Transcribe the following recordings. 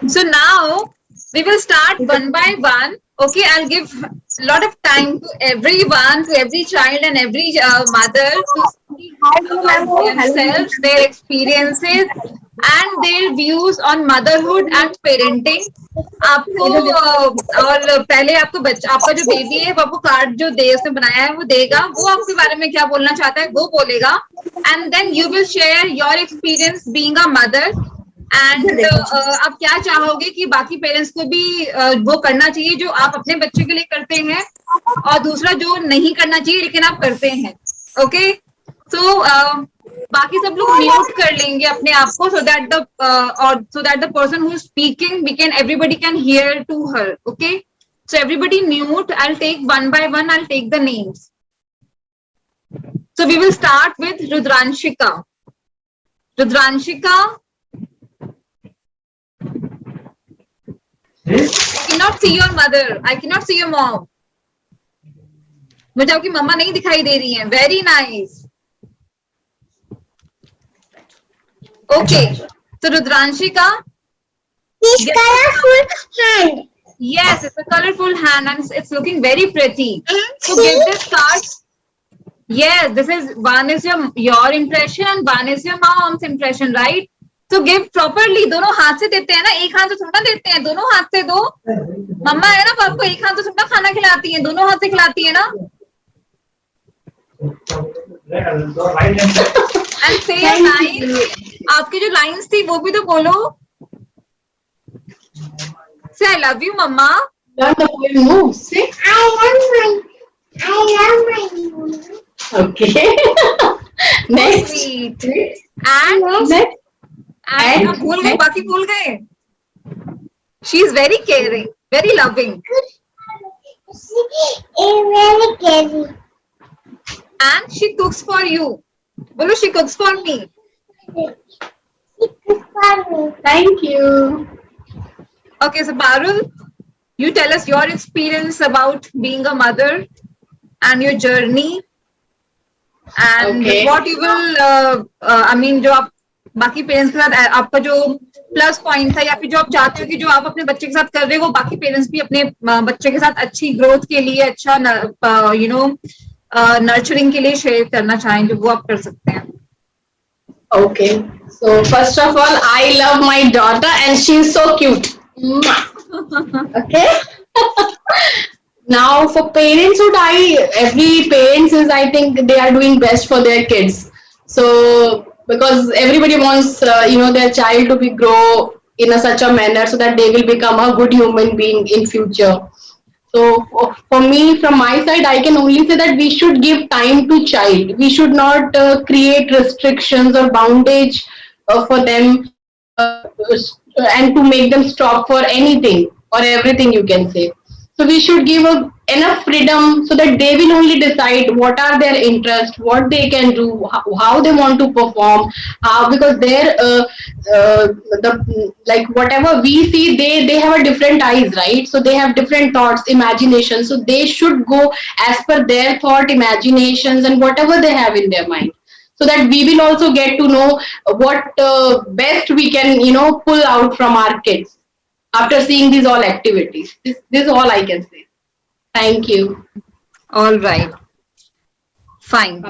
So now we will start one by one. Okay, I'll give a lot of time to everyone, to every child and every mother to speak about themselves, their experiences, and their views on motherhood and parenting. आपको और पहले आपको बच्चा आपका जो baby है वो आपको कार्ड जो दे उसने बनाया है वो देगा, वो आपके बारे में क्या बोलना चाहता है वो बोलेगा, and then you will share your experience being a mother, एंड आप क्या चाहोगे कि बाकी पेरेंट्स को भी वो करना चाहिए जो आप अपने बच्चे के लिए करते हैं, और दूसरा जो नहीं करना चाहिए लेकिन आप करते हैं। ओके, सो बाकी सब लोग म्यूट कर लेंगे अपने आप को, सो दैट द और so that the person who is speaking we can everybody can hear to her. Okay, so everybody mute, I will take one by one, I will take the names. So we will start with Rudranshika. Rudranshika, I cannot see your mother. I cannot see your mom. मुझे आपकी मम्मा नहीं दिखाई दे रही हैं. Very nice. Okay. So Rudranshika. This colorful hand. Yes, it's a colorful hand and it's looking very pretty. So give this card. Yes, this is one is your impression and one is your mom's impression, right? तो give properly, दोनों हाथ से देते हैं ना, एक हाथ से थोड़ा देते हैं, दोनों हाथ से दो। मम्मा है ना, आपको एक हाथ से थोड़ा खाना खिलाती है, दोनों हाथ से खिलाती है ना। एंड से लाइन, आपकी जो लाइंस थी वो भी तो बोलो। से I love you mama. I love my. Okay. Next. Sweet. And Next. आप भूल गए, बाकी भूल गए। She is very caring, very loving. Very caring. And she cooks for you. बोलो, she cooks for me. She cooks for me. Thank you. Okay, so Parul, you tell us your experience about being a mother and your journey, and Okay. what you will, I mean, जो आप बाकी parents के साथ आपका जो plus point था, या फिर जो आप चाहते हो कि जो आप अपने बच्चे के साथ कर रहे हो वो बाकी पेरेंट्स भी अपने बच्चे के साथ अच्छी ग्रोथ के लिए, अच्छा यू नो नर्चरिंग के लिए शेयर करना चाहें, जो वो आप कर सकते हैं। Okay. So first of all, I love my daughter and she's so cute. Okay. Now for parenthood, every parents is, I think they are doing best for their kids. So because everybody wants their child to be grow in such a manner so that they will become a good human being in future. So for me, from my side, I can only say that we should give time to child. We should not create restrictions or boundage for them, and to make them stop for anything or everything, you can say. So we should give enough freedom so that they will only decide what are their interests, what they can do, how they want to perform, how, because their the like whatever we see, they have a different eyes, right? So they have different thoughts, imagination. So they should go as per their thought, imaginations, and whatever they have in their mind, so that we will also get to know what best we can pull out from our kids after seeing these all activities. This is all I can say. Thank you. All right, fine.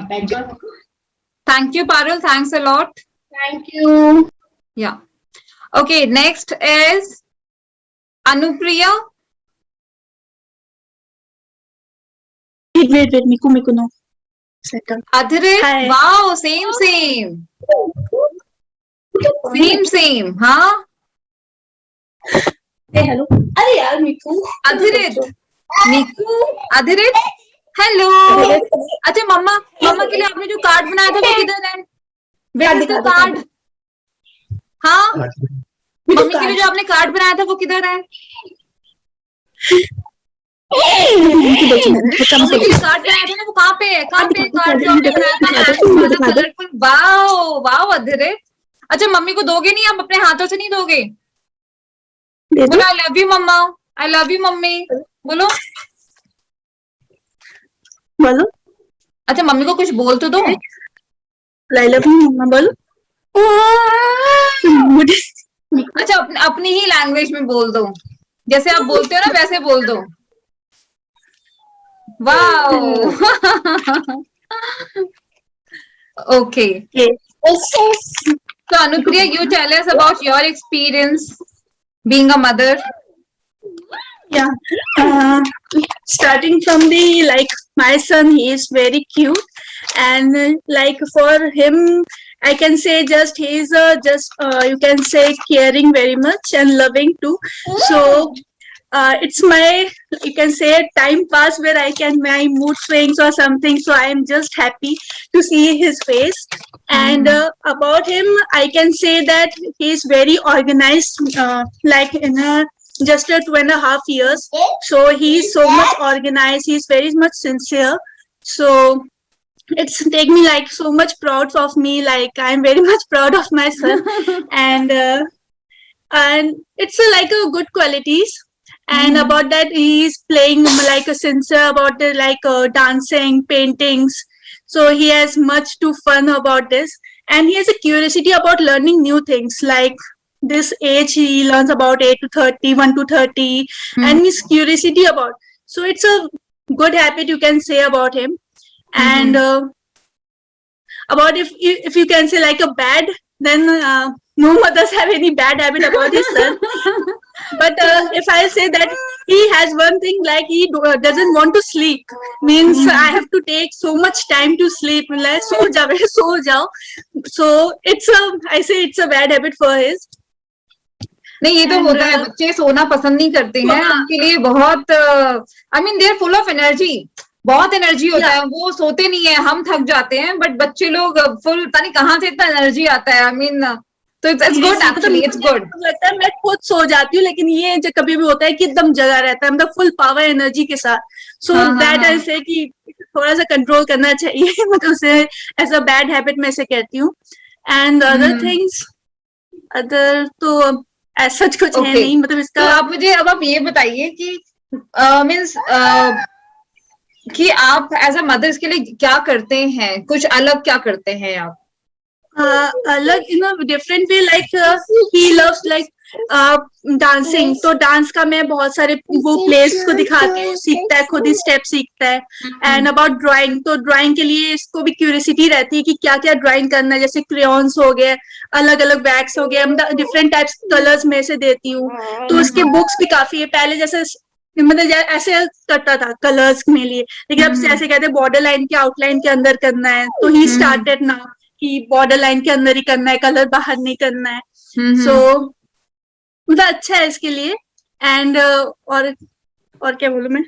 Thank you, Parul. Thanks a lot. Thank you. Yeah. Okay, next is Anupriya. Wait, Miku, no. Settle. Adhire. Hi. Wow, same. Same, huh? Hey, hello. अरे यार मिकू। Adhirit. Niku. Adhirit. Hello. अच्छा मम्मा के लिए आपने जो card बनाया था वो किधर है? Where is the card? हाँ, मम्मी के लिए जो आपने कार्ड बनाया था वो किधर है? मम्मी के लिए कार्ड बनाया था ना, वो कहाँ पे है? कार्ड जो आपने बनाया था कलरफुल। वाओ अधीरे। अच्छा मम्मी को दोगे नहीं, आप अपने हाथों से नहीं दोगे? बोलो I love you mama, I love you mummy, बोलो। अच्छा मम्मी को कुछ बोल तो दो। आई लव यू मम्मा बोलो। अच्छा, अपनी ही लैंग्वेज में बोल दो, जैसे आप बोलते हो ना वैसे बोल दो। Wow. Okay, Okay. so Anupriya, you tell us about your experience being a mother. Yeah. Uh, Starting from the like my son, he is very cute, and like for him, I can say just he's just you can say caring very much and loving too. So it's my you can say time pass where I can my mood swings or something. So I am just happy to see his face. And about him, I can say that he is very organized. Like in a just at 2.5 years, so he's so much organized. He's very much sincere. So it's take me like so much proud of me. Like I'm very much proud of my son, and it's like a good qualities. And about that, he's playing like a sincere about the like dancing, paintings. So he has much to fun about this, and he has a curiosity about learning new things. Like this age, he learns about 8 to 30, 1 to 30, and his curiosity about. So it's a good habit you can say about him. And about if you can say like a bad, then no mothers have any bad habit about his son. But if I say that he has one thing, like he doesn't want to sleep, means I have to take so much time to sleep, like so jao, so jao. So it's a I say it's a bad habit for his. नहीं, ये तो होता है, बच्चे सोना पसंद नहीं करते हैं, उनके लिए बहुत I mean they are full of energy, बहुत एनर्जी होता है, वो सोते नहीं है, हम थक जाते हैं, बट बच्चे लोग फुल, पता नहीं कहाँ से इतना एनर्जी आता है, आई मीन तो it's good, actually it's good. लगता है मैं खुद सो जाती हूँ, लेकिन ये जो कभी भी होता है कि एकदम जगा रहता है, मतलब फुल पावर एनर्जी के साथ। सो दैट आई से कि थोड़ा सा कंट्रोल करना चाहिए, मतलब उसे एज अ बैड हैबिट में से कहती हूँ। एंड अदर थिंग्स, अदर तो ऐसा कुछ है नहीं, मतलब इसका। तो आप मुझे अब आप ये बताइए कि मीन्स कि आप एज अ मदर के लिए क्या करते हैं, कुछ अलग क्या करते हैं आप? अलग in different way, like he loves like dancing, तो डांस का मैं बहुत सारे वो प्लेस को दिखाती हूँ, सीखता है, खुद ही स्टेप सीखता है। एंड अबाउट ड्राइंग, तो ड्राइंग के लिए इसको भी क्यूरियोसिटी रहती है कि क्या क्या ड्राइंग करना है, जैसे क्रेयॉन्स हो गए, अलग अलग वैक्स हो गए, डिफरेंट टाइप्स कलर्स में से देती हूँ। तो उसके बुक्स भी काफी है, पहले जैसे मतलब ऐसे करता था कलर्स में लिए, लेकिन अब ऐसे कहते हैं बॉर्डर लाइन के आउटलाइन के अंदर करना है, तो ही स्टार्टेड नाउ कि बॉर्डर लाइन के अंदर ही करना है, कलर बाहर नहीं करना है। सो मतलब अच्छा है इसके लिए। एंड और क्या बोलूं मैं,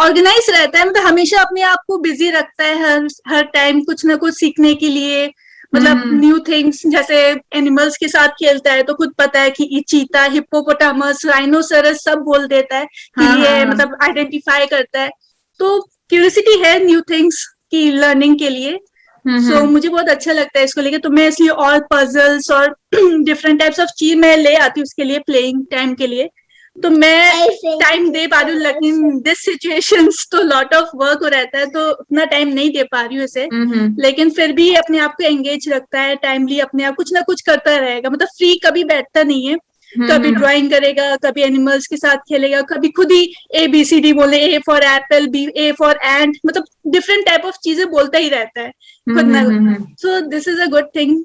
ऑर्गेनाइज रहता है, मतलब हमेशा अपने आप को बिजी रखता है, हर टाइम कुछ ना कुछ सीखने के लिए, मतलब न्यू थिंग्स, जैसे एनिमल्स के साथ खेलता है, तो खुद पता है कि ये चीता, हिप्पोपोटामस, राइनोसरस सब बोल देता है कि ये मतलब आइडेंटिफाई करता है। तो क्यूरियोसिटी है न्यू थिंग्स की लर्निंग के लिए। सो मुझे बहुत अच्छा लगता है इसको लेके, तो मैं इसलिए और पजल्स और डिफरेंट टाइप्स ऑफ चीज मैं ले आती हूँ उसके लिए, प्लेइंग टाइम के लिए। तो मैं टाइम दे पा रही हूँ, लेकिन दिस सिचुएशंस तो लॉट ऑफ वर्क रहता है, तो उतना टाइम नहीं दे पा रही हूँ इसे। लेकिन फिर भी अपने आप को एंगेज रखता है, टाइमली अपने आप कुछ ना कुछ करता रहेगा, मतलब फ्री कभी बैठता नहीं है। कभी ड्राइंग करेगा, कभी एनिमल्स के साथ खेलेगा, कभी खुद ही ABCD बोले, A for apple, B A for ant, मतलब डिफरेंट टाइप ऑफ चीजें बोलता ही रहता है खुद ना। So this is a good thing.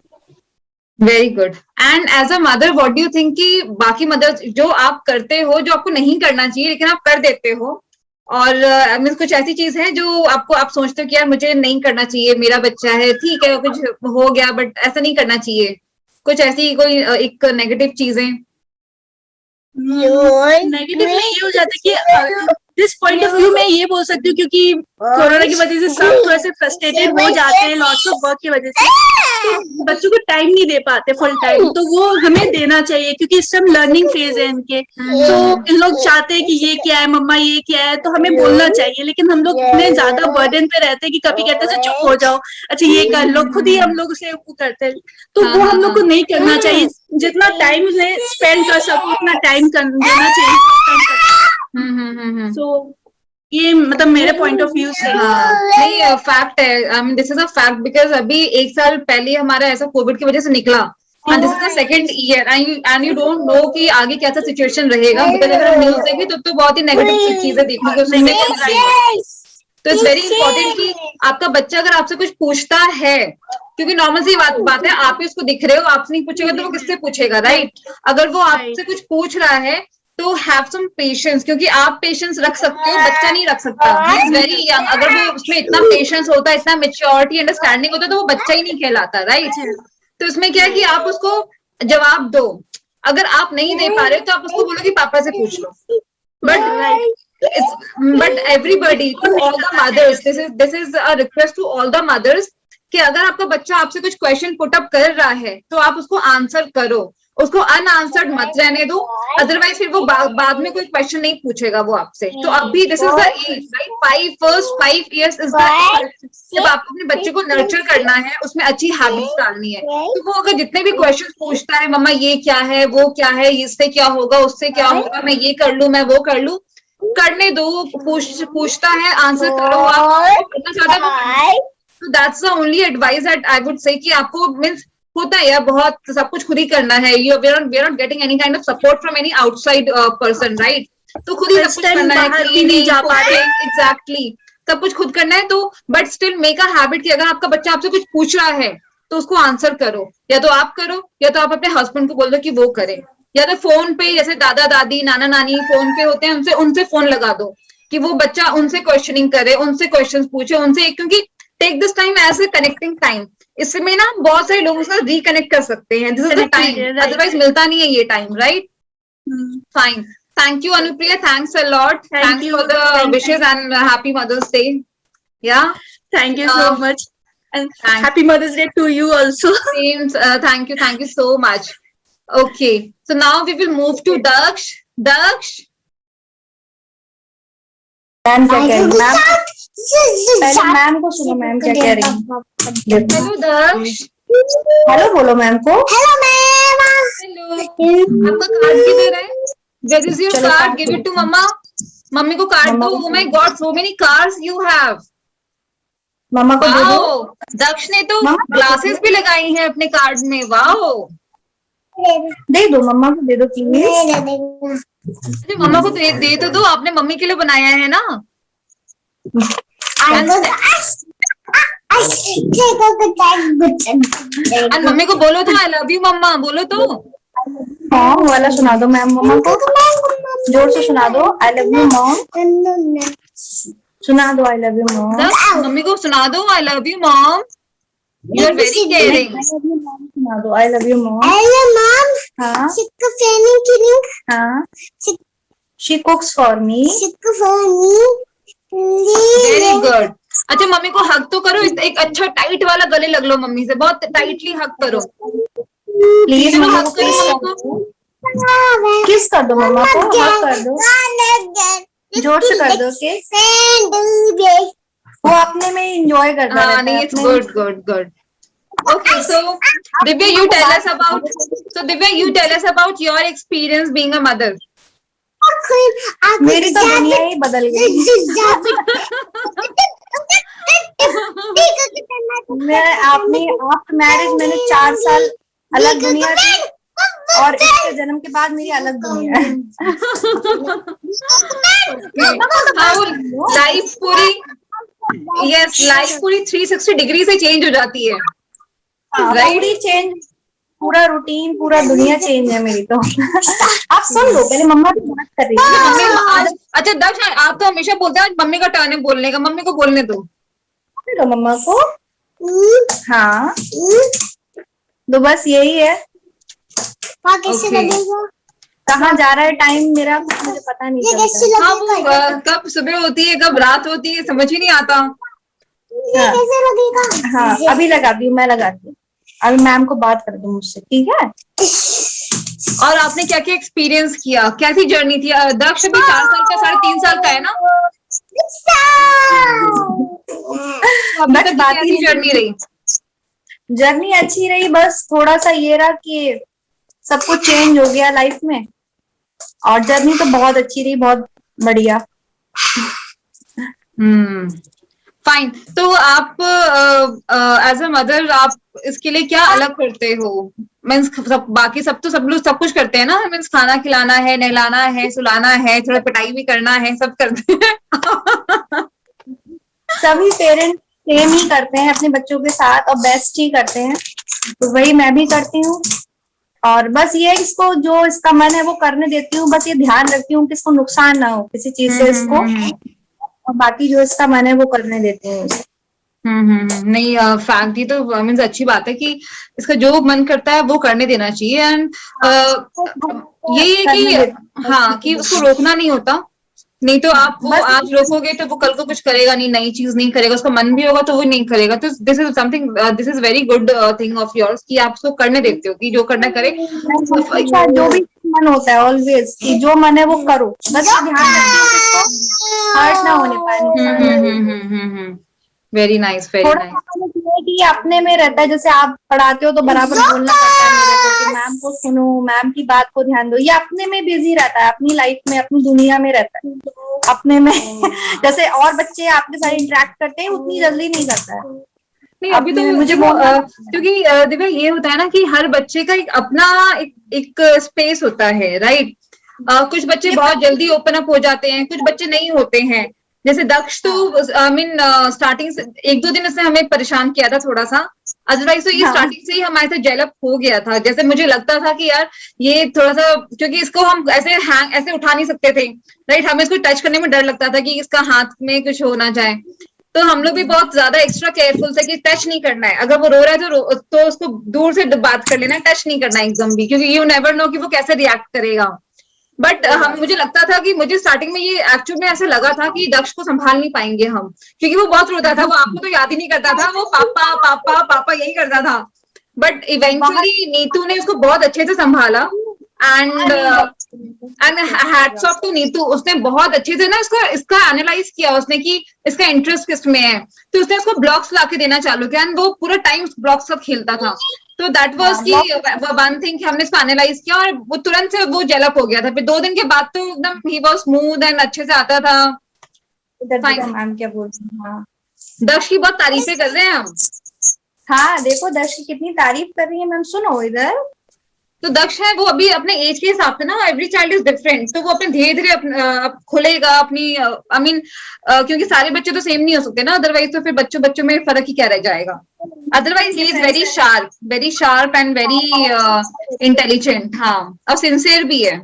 Very good. And as a mother what do you think कि बाकी मदर्स जो आप करते हो, जो आपको नहीं करना चाहिए लेकिन आप कर देते हो, और मीन्स कुछ ऐसी चीज है जो आपको, आप सोचते हो कि यार मुझे नहीं करना चाहिए, मेरा बच्चा है, ठीक है कुछ हो गया बट ऐसा नहीं करना चाहिए, कुछ ऐसी कोई एक नेगेटिव चीजें? नेगेटिव में ये हो जाता है कि दिस पॉइंट ऑफ व्यू में ये बोल सकती हूँ, क्योंकि कोरोना की वजह से सब थोड़ा से फ्रस्ट्रेटेड हो जाते हैं लॉट्स ऑफ वर्क की वजह से, तो बच्चों को टाइम नहीं दे पाते फुल टाइम, तो वो हमें देना चाहिए, क्योंकि इस टाइम लर्निंग फेज है इनके। तो इन लोग चाहते हैं कि ये क्या है मम्मा, ये क्या है, तो हमें बोलना चाहिए, लेकिन हम लोग इतने ज्यादा बर्डन पे रहते हैं कि कभी कहते हैं चुप हो जाओ, अच्छा ये कर लो, खुद ही हम लोग उसे करते हैं, तो वो हम लोग को नहीं करना चाहिए। जितना टाइम स्पेंड कर सको उतना टाइम देना चाहिए। सो ये मतलब मेरे पॉइंट ऑफ व्यू से नहीं, फैक्ट है, I mean this is a fact, because अभी 1 साल पहले हमारा ऐसा कोविड की वजह से निकला, and this is the second year and you don't know कि आगे कैसा सिचुएशन रहेगा, बिकॉज अगर हम न्यूज देखें तो बहुत ही नेगेटिव चीजें देखने को सुनने को मिल रही है। तो इट्स वेरी इंपॉर्टेंट कि आपका बच्चा अगर आपसे कुछ पूछता है, क्योंकि नॉर्मल सी बात है, आप ही उसको दिख रहे हो, आपसे नहीं पूछेगा तो वो किससे पूछेगा, राइट? अगर वो आपसे कुछ पूछ रहा है तो हैव सम पेशेंस, क्योंकि आप पेशेंस रख सकते हो, बच्चा नहीं रख सकता। He is very young. अगर वो उसमें इतना पेशेंस होता है, इतना मेच्योरिटी अंडरस्टैंडिंग होता है, तो वो बच्चा ही नहीं कहलाता, राइट? तो इसमें क्या है कि आप उसको जवाब दो। अगर आप नहीं दे पा रहे हो तो आप उसको बोलो कि पापा से पूछ लो। But everybody, to all the mothers, this is a request to all the mothers कि अगर आपका बच्चा आपसे कुछ क्वेश्चन पुट अप कर रहा है तो आप उसको आंसर करो, उसको अनआंसर्ड मत रहने दो, अदरवाइज फिर वो बाद में कोई क्वेश्चन नहीं पूछेगा वो आपसे। तो अभी this is the age, right? 5 years is the age जब आपको अपने बच्चे को नर्चर करना है, उसमें अच्छी हैबिट्स डालनी है। तो वो अगर जितने भी क्वेश्चन पूछता है, मम्मा ये क्या है, वो क्या है, इससे क्या होगा, उससे क्या होगा, मैं ये कर लूं, मैं वो कर लूं, करने दो। पूछता है, आंसर करो, आप करना चाहता है। तो that's the only advice that I would say कि आपको मीन्स होता है यार, बहुत सब कुछ खुद ही करना है। We are not getting any kind of support from any outside person, right? तो खुद ही सब कुछ करना है, क्लीनिंग, एग्जैक्टली सब कुछ खुद करना है। तो but still make a habit कि अगर आपका बच्चा आपसे कुछ पूछ रहा है तो उसको आंसर करो, या तो आप करो या तो आप अपने हस्बैंड को बोल दो कि वो करे, या तो फोन पे जैसे दादा दादी नाना नानी फोन पे होते हैं, उनसे फोन लगा दो कि वो बच्चा उनसे क्वेश्चनिंग करे, उनसे क्वेश्चंस पूछे, उनसे, क्योंकि take this time as a connecting time. इसमें ना बहुत सारे लोगों से रिकनेक्ट कर सकते हैं, this is the time, otherwise मिलता नहीं है ये time, right? Fine, thank you Anupriya, thanks a lot, thanks for the wishes and happy mother's day. या thank you so much and happy Mother's Day to you also. Thank you so much. Okay, so now we will move to Daksh. Ma'am क्या कह रही ma'am? पहले ma'am को सुनो, ma'am क्या कह रही है। हेलो दक्ष। हेलो बोलो मैम को। Hello ma'am. हेलो, आपका कार्ड किधर है? Where is your card? Give it to mama. Mummy को कार्ड दो। Oh my God, so many cards you have. Mama को दे दो। दक्ष ने तो ग्लासेस भी लगाई हैं अपने कार्ड में। वाओ, दे दो मम्मा को, दे दो प्लीज। मम्मा को दे तो दो, आपने मम्मी के लिए बनाया है ना। और मम्मी को बोलो तो आई लव यू मम्मा, बोलो तो। हाँ वाला सुना दो मैम, मम्मा को जोर से सुना दो, आई लव यू मॉम। सुना दो I love you mom. Mummy को सुना दो I love you mom, you are very caring. सुना दो I love you mom. Hello mom. हाँ हाँ, she cooks for me. Very good. अच्छा मम्मी को हग तो करो, एक अच्छा टाइट वाला गले लग लो मम्मी से, बहुत टाइटली हग करो प्लीज। मम्मी हग करो मम्मी को, किस कर दो मम्मा को, हग कर दो, जोर से कर दो कि वो अपने में एंजॉय करता हाँ रहता नहीं, है it's good. Okay, so Divya, you tell us about your experience being a mother. मेरी तो दुनिया ही बदल गई। मैं आफ्टर मैरिज मैंने 4 साल अलग दुनिया थी, और इसके जन्म के बाद मेरी अलग दुनिया है। लाइफ पूरी 360 डिग्री से चेंज हो जाती है, पूरी चेंज, पूरा रूटीन, पूरा दुनिया चेंज है मेरी तो। आप सुन लो पहले, मम्मा की बात कर रही है। अच्छा दक्ष, आप तो हमेशा बोलते हैं मम्मी का टर्न है बोलने का, मम्मी को बोलने दो। मम्मा को हाँ तो बस यही है। कहाँ जा रहा है टाइम मेरा, मुझे पता नहीं चलता। हाँ, वो कब सुबह होती है कब रात होती है समझ ही नहीं आता। हाँ अभी लगाती हूँ, मैं लगाती हूँ, अभी मैम को बात कर दूँ मुझसे, ठीक है? और आपने क्या क्या एक्सपीरियंस किया, कैसी जर्नी थी? दक्ष अभी 4 साल का, 3.5 साल का है ना? अभी तक कैसी जर्नी रही? जर्नी अच्छी रही, बस थोड़ा सा ये रहा कि सब कुछ चेंज हो गया लाइफ में, और जर्नी तो बहुत अच्छी रही, बहुत बढ़िया। फाइन। तो आप एज अ मदर आप इसके लिए क्या अलग करते हो? मीन्स सब बाकी सब तो सब लोग सब कुछ करते हैं ना, मीन्स खाना खिलाना है, नहलाना है, सुलाना है, थोड़ा पिटाई भी करना है, सब करते हैं। सभी पेरेंट्स सेम ही करते हैं अपने बच्चों के साथ और बेस्ट ही करते हैं, तो वही मैं भी करती हूँ। और बस ये इसको जो इसका मन है वो करने देती हूँ, बस ये ध्यान रखती हूँ कि इसको नुकसान ना हो किसी चीज से इसको, और बाकी जो इसका मन है वो करने देती हूँ इसे। नहीं फैक्ट ये तो मीन्स अच्छी बात है कि इसका जो मन करता है वो करने देना चाहिए। एंड यही है करने कि देती हूँ। हाँ कि उसको रोकना नहीं होता, नहीं तो आप वो बस आज रोकोगे तो वो कल को कुछ करेगा नहीं, नई चीज नहीं करेगा, उसका मन भी होगा तो वो नहीं करेगा। तो this is something, this is very good thing of yours कि आप उसको करने देते हो कि जो करना करे। हमेशा जो भी मन होता है ऑलवेज कि जो मन है वो करो, बस ये ध्यान रखती हूँ कि इसको हर्ट ना होने पाए, नुकसान ना हो। वेरी नाइस, वेरी थोड़ा नाइस। सा ये है कि ये अपने में रहता है, जैसे आप पढ़ाते हो तो बराबर बोलना पड़ता है मेरे को कि मैम को सुनो, मैम की बात को ध्यान दो। ये अपने में बिजी रहता है, अपनी लाइफ में, अपनी दुनिया में रहता है, अपने में। जैसे और बच्चे आपके साथ इंटरेक्ट करते हैं उतनी जल्दी नहीं करता है। नहीं अभी तो अपने में मुझे देखो बोलना क्योंकि दिव्या ये होता है ना कि हर बच्चे का एक अपना एक स्पेस होता है, राइट? कुछ बच्चे बहुत जल्दी ओपन अप हो जाते हैं, कुछ बच्चे नहीं होते हैं। जैसे दक्ष तो आई मीन स्टार्टिंग से एक दो दिन इसने हमें परेशान किया था थोड़ा सा, अदरवाइज तो ये स्टार्टिंग से ही हमारे साथ जेलअप हो गया था। जैसे मुझे लगता था कि यार ये थोड़ा सा, क्योंकि इसको हम ऐसे उठा नहीं सकते थे, राइट? हमें इसको टच करने में डर लगता था कि इसका हाथ में कुछ हो ना जाए, तो हम लोग भी बहुत ज्यादा एक्स्ट्रा केयरफुल थे कि टच नहीं करना है। अगर वो रो रहा है तो उसको दूर से बात कर लेना है, टच नहीं करना है एकदम भी, क्योंकि यू नेवर नो कि वो कैसे रिएक्ट करेगा। बट हम मुझे लगता था कि मुझे स्टार्टिंग में ये एक्चुअल में ऐसा लगा था कि दक्ष को संभाल नहीं पाएंगे हम, क्योंकि वो बहुत रोता था, वो आपको तो याद ही नहीं करता था, वो पापा पापा पापा यही करता था। बट इवेंचुअली नीतू ने उसको बहुत अच्छे से संभाला। And hats off to Neetu, उसने बहुत अच्छे से ना इसका एनालाइज किया उसने कि इसका इंटरेस्ट किस में है, तो उसने उसको ब्लॉक्स लाके देना चालू किया एंड वो पूरा टाइम ब्लॉक्स सब खेलता था। तो दैट वाज की वन थिंग कि हमने इसको एनालाइज किया और वो तुरंत से वो जेलअप हो गया था। फिर 2 दिन के बाद तो एकदम ही वाज स्मूथ एंड अच्छे से आता था। मैम क्या बोलती हैं। हाँ दक्ष की बहुत तारीफें कर रहे हैं हम। हाँ, देखो दर्श की कितनी तारीफ कर रही है मैम, सुनो इधर। तो दक्ष है वो अभी अपने एज के हिसाब से ना, एवरी चाइल्ड इज डिफरेंट, तो वो अपने धीरे धीरे खुलेगा अपनी आई मीन क्योंकि सारे बच्चे तो सेम नहीं हो सकते ना, अदरवाइज तो फिर बच्चों में फर्क ही क्या रह जाएगा। Otherwise he is very sharp and very intelligent. हाँ, और सिंसियर भी है।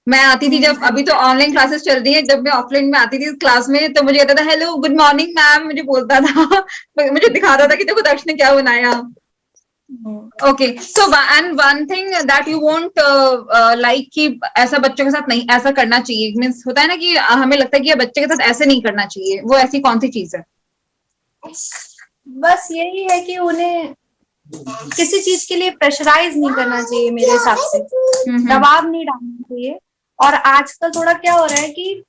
मैं आती थी जब, अभी तो ऑनलाइन क्लासेस चल रही है, जब मैं ऑफलाइन में आती थी क्लास में तो मुझे कहता था हेलो गुड मॉर्निंग मैम, मुझे बोलता था मुझे दिखाता था कि देखो दक्ष ने क्या बनाया। Okay, so and one thing that you won't like कि ऐसा बच्चों के साथ नहीं ऐसा करना चाहिए, मीन्स होता है ना कि हमें लगता है कि ये बच्चे के साथ ऐसे नहीं करना चाहिए, वो ऐसी कौन सी चीज है? बस यही है कि उन्हें किसी चीज के लिए प्रेशराइज नहीं करना चाहिए, मेरे हिसाब से दबाव नहीं डालना चाहिए। और आजकल थोड़ा क्या हो रहा है कि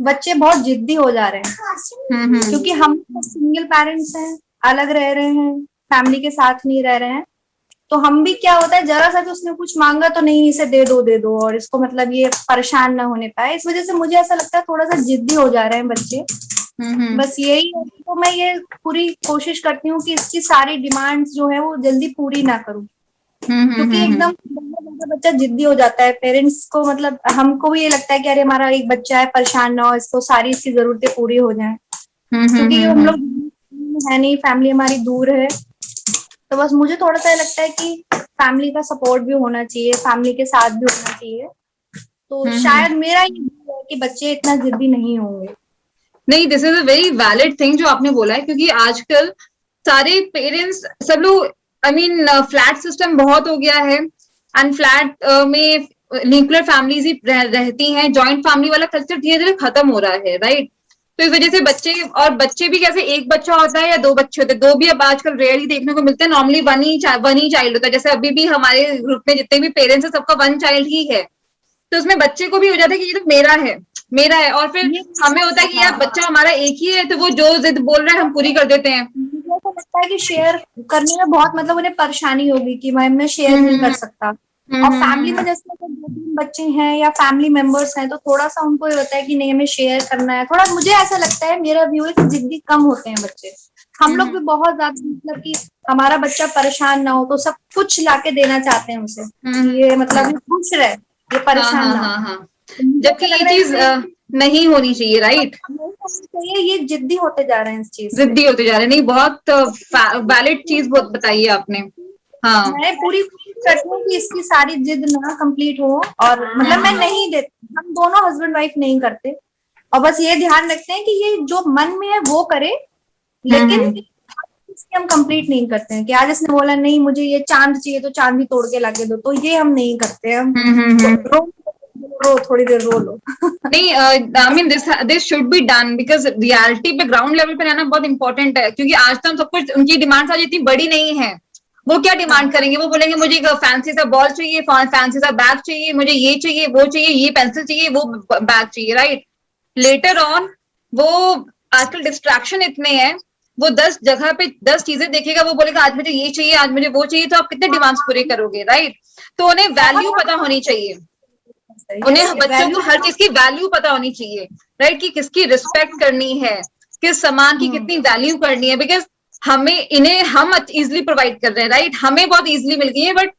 बच्चे बहुत जिद्दी हो जा रहे हैं, क्योंकि हम सिंगल पेरेंट्स हैं, अलग रह रहे हैं, फैमिली के साथ नहीं रह रहे हैं, तो हम भी क्या होता है जरा सा भी उसने कुछ मांगा तो नहीं इसे दे दो और इसको मतलब ये परेशान ना होने पाए, इस वजह से मुझे ऐसा लगता है थोड़ा सा जिद्दी हो जा रहे हैं बच्चे। बस यही है, तो मैं ये पूरी कोशिश करती हूँ कि इसकी सारी डिमांड्स जो है वो जल्दी पूरी ना करूँ, क्योंकि एकदम बच्चा जिद्दी हो जाता है, पेरेंट्स को मतलब हमको भी ये लगता है कि अरे हमारा एक बच्चा है, परेशान ना हो, इसको सारी इसकी जरूरतें पूरी हो जाएं, क्योंकि हम लोग है नहीं, फैमिली हमारी दूर है। तो बस मुझे थोड़ा सा लगता है कि फैमिली का सपोर्ट भी होना चाहिए, फैमिली के साथ भी होना चाहिए, तो शायद मेरा ये है कि बच्चे इतना जिद्दी नहीं होंगे। नहीं, this is a very valid thing जो आपने बोला है, क्योंकि आजकल सारे पेरेंट्स सब लोग आई मीन फ्लैट सिस्टम बहुत हो गया है एंड फ्लैट में न्यूक्लियर फैमिलीज ही रहती हैं, जॉइंट फैमिली वाला कल्चर धीरे धीरे खत्म हो रहा है, राइट? तो इस वजह से बच्चे भी कैसे एक बच्चा होता है या 2 बच्चे होते हैं, 2 भी अब आजकल रेयरली देखने को मिलते हैं, नॉर्मली वन ही चाइल्ड होता है। जैसे अभी भी हमारे ग्रुप में जितने भी पेरेंट्स हैं सबका 1 चाइल्ड ही है, तो उसमें बच्चे को भी हो जाता है कि ये तो मेरा है और फिर हमें होता है कि यार बच्चा हमारा एक ही है, तो वो जो जिद बोल रहा है हम पूरी कर देते हैं। मुझे ऐसा लगता है कि शेयर करने में बहुत मतलब उन्हें परेशानी होगी कि मैं शेयर नहीं कर सकता, और फैमिली में जैसे अगर 2-3 बच्चे हैं या फैमिली मेंबर्स हैं तो थोड़ा सा उनको ये होता है कि नहीं हमें शेयर करना है। थोड़ा मुझे ऐसा लगता है, मेरा व्यू है कि जिद्दी कम होते हैं बच्चे। हम लोग भी बहुत ज्यादा मतलब कि हमारा बच्चा परेशान ना हो तो सब कुछ लाके देना चाहते हैं उसे, ये मतलब ये खुश रहे, ये परेशान ना हो। हाँ। जबकि ये चीज नहीं होनी चाहिए, राइट? चाहिए, ये जिद्दी होते जा रहे हैं इस चीज से। जिद्दी होते जा रहे हैं। नहीं, बहुत वैलिड चीज बहुत बताई है आपने। हाँ, मैं पूरी कोशिश करती हूँ कि इसकी सारी जिद ना कंप्लीट हो, और मतलब मैं नहीं देती, हम दोनों हस्बैंड वाइफ नहीं करते, और बस ये ध्यान रखते हैं कि ये जो मन में है वो करे, लेकिन इसकी हम कंप्लीट नहीं करते हैं कि आज इसने बोला नहीं मुझे ये चांद चाहिए तो चांद ही तोड़ के लाके दो, तो ये हम नहीं करते हैं। हम रो थोड़ी देर रो लो। नहीं, I mean this should be done because reality पे ग्राउंड लेवल पे रहना बहुत इंपॉर्टेंट है, क्योंकि आज तो हम सब कुछ, उनकी डिमांड्स आज इतनी बड़ी नहीं है। वो क्या डिमांड करेंगे? वो बोलेंगे मुझे फैंसी सा बॉल चाहिए, फैंसी सा बैग चाहिए, मुझे ये चाहिए, वो चाहिए, ये पेंसिल चाहिए, वो बैग चाहिए, राइट? लेटर ऑन वो आजकल डिस्ट्रैक्शन इतने हैं, वो 10 जगह पे 10 चीजें देखेगा, वो बोलेगा आज मुझे ये चाहिए, आज मुझे वो चाहिए, तो आप कितने डिमांड्स पूरे करोगे, राइट? तो उन्हें वैल्यू पता होनी चाहिए, उन्हें बच्चों को हर चीज की वैल्यू पता होनी चाहिए, राइट? कि किसकी रिस्पेक्ट करनी है, किस सामान की कितनी वैल्यू करनी है, बिकॉज हमें इन्हें हम इजिली प्रोवाइड कर रहे हैं, राइट? हमें बहुत इजिली मिल गई है, बट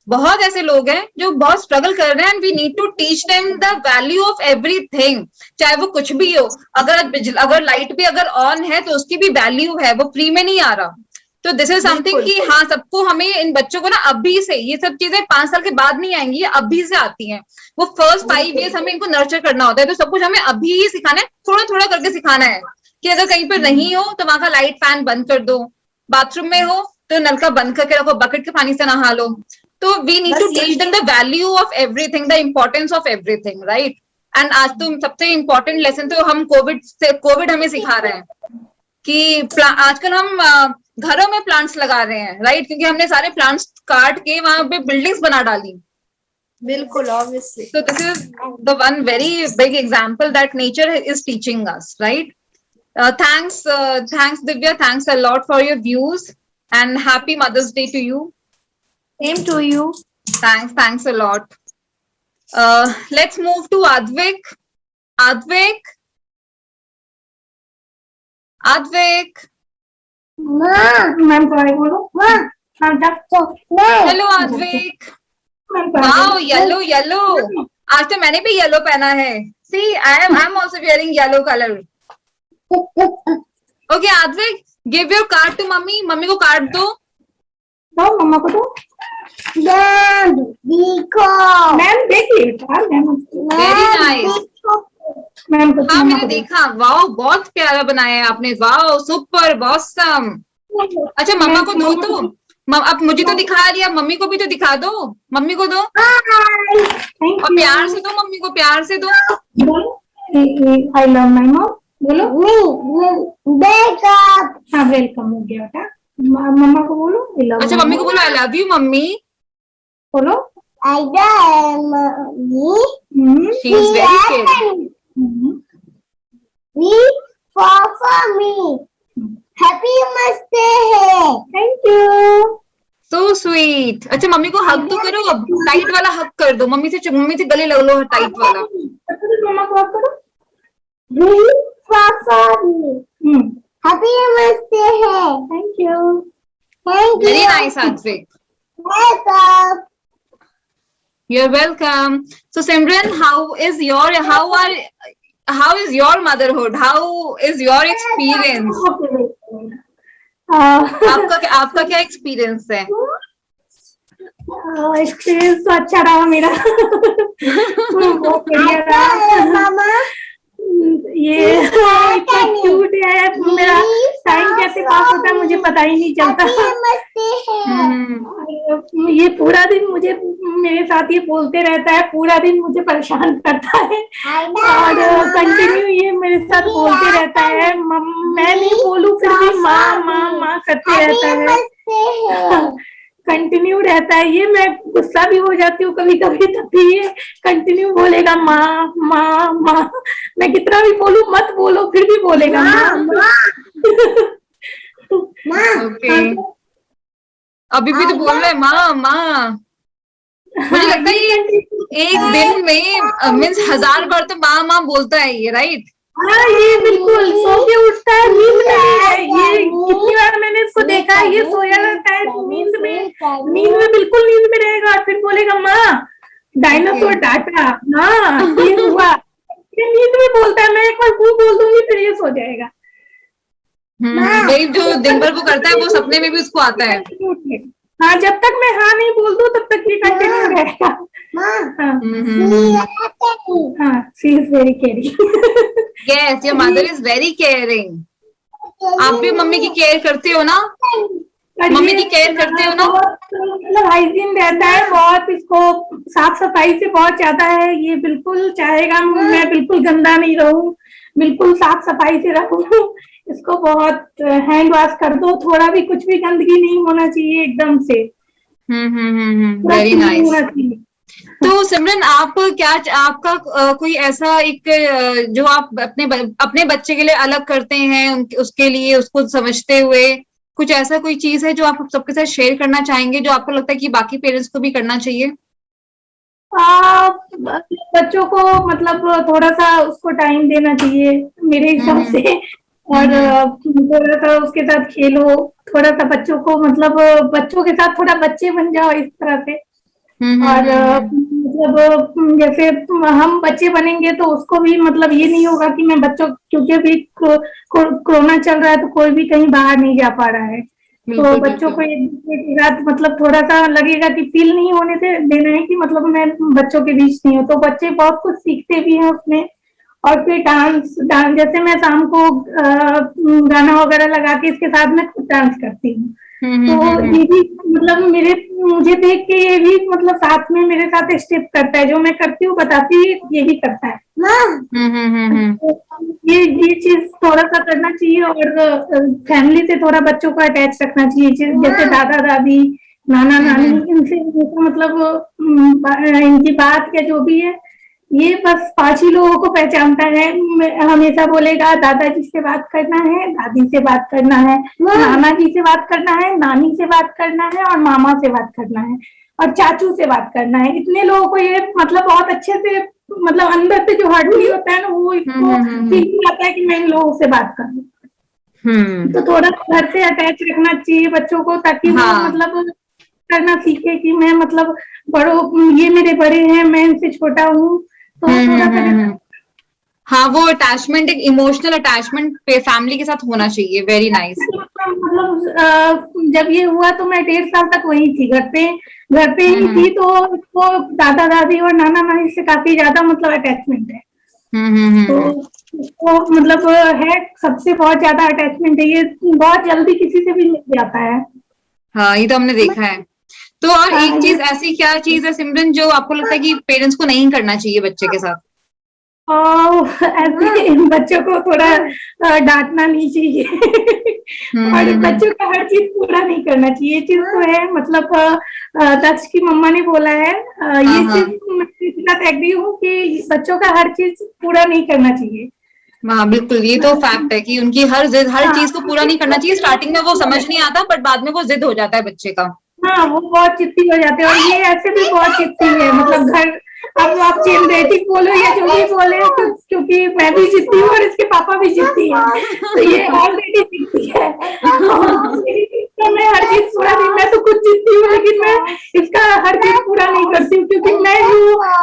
बहुत ऐसे लोग हैं जो बहुत स्ट्रगल कर रहे हैं, and we need to teach them the value of everything, चाहे वो कुछ भी हो। अगर लाइट भी अगर ऑन है तो उसकी भी वैल्यू है, वो फ्री में नहीं आ रहा। तो दिस इज समथिंग कि हाँ, सबको हमें इन बच्चों को ना अभी से, ये सब चीजें 5 साल के बाद नहीं आएंगी, ये अभी से आती हैं। वो फर्स्ट 5 years हमें इनको नर्चर करना होता है, तो सब कुछ हमें अभी ही सिखाना है, थोड़ा थोड़ा करके सिखाना है कि अगर कहीं पर नहीं हो तो वहां का लाइट फैन बंद कर दो, बाथरूम में हो तो नलका बंद करके रखो, बकेट के पानी से नहा लो। तो we need to teach them the value of everything, the importance of everything, right? And आज तो सबसे इम्पोर्टेंट लेसन तो हम कोविड हमें सिखा रहे हैं कि आजकल हम घरों में प्लांट्स लगा रहे हैं, राइट? क्योंकि हमने सारे प्लांट्स काट के वहां पे बिल्डिंग्स बना डाली। बिल्कुल, obviously. So this is the one very big example that nature is teaching us, right? Thanks Divya, thanks a lot for your views, and happy Mother's Day to you. Same to you. Thanks a lot. Let's move to Advik. Ma'am बोलो Hello Advik. Wow, yellow. आज तो मैंने भी yellow पहना है। See, I'm also wearing yellow color. Okay, Advik, give your card to mummy. Mummy को card दो। मम्मा को दो। देखो मैम, देखिए Very nice. मैम हाँ, मैंने देखा। वाओ, बहुत प्यारा बनाया है आपने। Wow, super bosom. अच्छा, मम्मा को दो तो। अब मुझे तो दिखा दिया, मम्मी को भी तो दिखा दो। मम्मी को दो और प्यार से दो, मम्मी को प्यार से दो। आई लव माय मॉम बोलो। हाँ, वेलकम हो गया बेटा। मम्मा को बोलो आई लव। अच्छा, मम्मी को बोलो आई लव यू मम्मी। बोलो I love mummy. She is very caring. for me. Happy Mother's Day. Thank you. So sweet. अच्छा, मम्मी को हग तो करो, अब टाइट वाला हग कर दो। मम्मी से गले लग लो टाइट वाला। मम्मा को हग करो। for me. Happy Mother's Day. Thank you. Thank you. Very nice, Advik. Welcome. You're welcome. So Simran, how is your motherhood? How is your experience? आपका क्या एक्सपीरियंस है? एक्सपीरियंस तो अच्छा रहा मेरा। बहुत बढ़िया रहा। मामा ये इतना क्यूट है, मेरा टाइम कैसे पास होता है मुझे पता ही नहीं चलता। ये पूरा दिन मुझे मेरे साथ ये बोलते रहता है, पूरा दिन मुझे परेशान करता है और कंटिन्यू ये मेरे साथ बोलते रहता है। मैं नहीं बोलूं फिर भी माँ करते रहता है, कंटिन्यू रहता है ये। मैं गुस्सा भी हो जाती हूँ कभी कभी, तब भी ये कंटिन्यू बोलेगा माँ। मैं कितना भी बोलूं मत बोलो, फिर भी बोलेगा माँ। Okay. अभी भी तो बोल रहा है माँ। मुझे लगता है ये एक दिन में मीन्स 1000 बार तो माँ माँ बोलता है ये, राइट? हाँ, ये बिल्कुल सो के उठता है, नींद में है। ये कितनी बार मैंने इसको देखा है, ये सोया रहता है नींद में बिल्कुल नींद में रहेगा और फिर बोलेगा माँ डायनासोर डाटा, हाँ ये हुआ। ये नींद में बोलता है, मैं एक बार वो बोल दूंगी फिर ये सो जाएगा। वही जो दिन भर वो करता है वो सपने में भी उसको आता है। हाँ, जब तक मैं हाँ नहीं बोल दूँ तब तक ये कंटिन्यू रहेगा। हाँ, she is very caring. Yes, your mother is very caring. आप भी मम्मी की केयर करते हो ना? मम्मी की केयर करते हो ना? मतलब हाइजीन रहता है बहुत, इसको साफ सफाई से बहुत ज्यादा है। ये बिल्कुल चाहेगा मैं बिल्कुल गंदा नहीं रहूं, बिल्कुल साफ सफाई से रहूं। इसको बहुत हैंड वॉश कर दो, थोड़ा भी कुछ भी गंदगी नहीं होना चाहिए एकदम से। Very nice. तो सिमरन, आप क्या आपका कोई ऐसा एक जो आप अपने बच्चे के लिए अलग करते हैं, उसके लिए उसको समझते हुए कुछ ऐसा कोई चीज है जो आप सबके साथ शेयर करना चाहेंगे, जो आपको लगता है कि बाकी पेरेंट्स को भी करना चाहिए? बच्चों को मतलब थोड़ा सा उसको टाइम देना चाहिए मेरे हिसाब से, और थोड़ा सा उसके साथ खेलो, थोड़ा सा बच्चों को मतलब बच्चों के साथ थोड़ा बच्चे बन जाओ इस तरह से। और मतलब जैसे हम बच्चे बनेंगे तो उसको भी मतलब ये नहीं होगा कि मैं बच्चों, क्योंकि अभी कोरोना चल रहा है तो कोई भी कहीं बाहर नहीं जा पा रहा है, तो बच्चों को एक दूसरे के साथ मतलब थोड़ा सा लगेगा कि फील नहीं होने देना है कि मतलब मैं बच्चों के बीच नहीं हूँ, तो बच्चे बहुत कुछ सीखते भी हैं उसमें। और फिर डांस जैसे मैं शाम को गाना वगैरह लगा के इसके साथ में खुद डांस करती हूँ, तो ये भी मतलब मुझे देख के ये भी मतलब साथ में मेरे साथ स्टेप करता है, जो मैं करती हूँ बताती हूँ ये भी करता है। तो ये चीज थोड़ा सा करना चाहिए, और फैमिली से थोड़ा बच्चों को अटैच रखना चाहिए, जैसे दादा दादी नाना नानी, इनसे मतलब इनकी बात या जो भी है ये बस 5 ही लोगों को पहचानता है। हमेशा बोलेगा दादाजी से बात करना है, दादी से बात करना है, नाना जी से बात करना है, नानी से बात करना है, और मामा से बात करना है, और चाचू से बात करना है। इतने लोगों को ये मतलब बहुत अच्छे से मतलब अंदर से जो हार्टली होता है ना, वो इसको फील आता है कि मैं इन लोगों से बात करूँ। तो थोड़ा घर से अटैच रखना चाहिए बच्चों को, ताकि वो मतलब करना सीखे कि मैं मतलब ये मेरे बड़े हैं, मैं इनसे छोटा हूँ। तो हाँ, वो अटैचमेंट, एक इमोशनल अटैचमेंट फैमिली के साथ होना चाहिए। Very nice. मतलब जब ये हुआ तो मैं 1.5 साल तक वही थी, घर पे ही थी, तो वो दादा दादी और नाना नानी से काफी ज्यादा मतलब अटैचमेंट है। तो मतलब है, सबसे बहुत ज्यादा अटैचमेंट है, ये बहुत जल्दी किसी से भी मिल जाता है। हाँ, ये तो हमने देखा है। तो और एक चीज, ऐसी क्या चीज है सिमरन जो आपको लगता है कि पेरेंट्स को नहीं करना चाहिए बच्चे के साथ? ऐसे बच्चों को थोड़ा डांटना नहीं चाहिए और बच्चों का हर चीज पूरा नहीं करना चाहिए। ये चीज तो है, मतलब दक्ष की मम्मा ने बोला है, ये चीज मैं इसके साथ एग्री हूँ कि बच्चों का हर चीज पूरा नहीं करना चाहिए। हाँ बिल्कुल, ये तो फैक्ट है कि उनकी हर चीज को पूरा नहीं करना चाहिए। स्टार्टिंग में वो समझ नहीं आता, बट बाद में वो जिद हो जाता है बच्चे का। हाँ, वो बहुत जिद्दी हो जाते हैं, और ये ऐसे भी बहुत जिद्दी है, मतलब घर अब आप जेनरेटिव बोलो या जो भी बोले, क्योंकि मैं भी जिद्दी हूँ और इसके पापा भी जिद्दी है, तो ये ऑलरेडी जिद्दी है। तो मैं हर चीज पूरा नहीं, मैं तो खुद जिद्दी हूँ, लेकिन मैं इसका हर चीज पूरा नहीं करती हूँ, क्योंकि मैं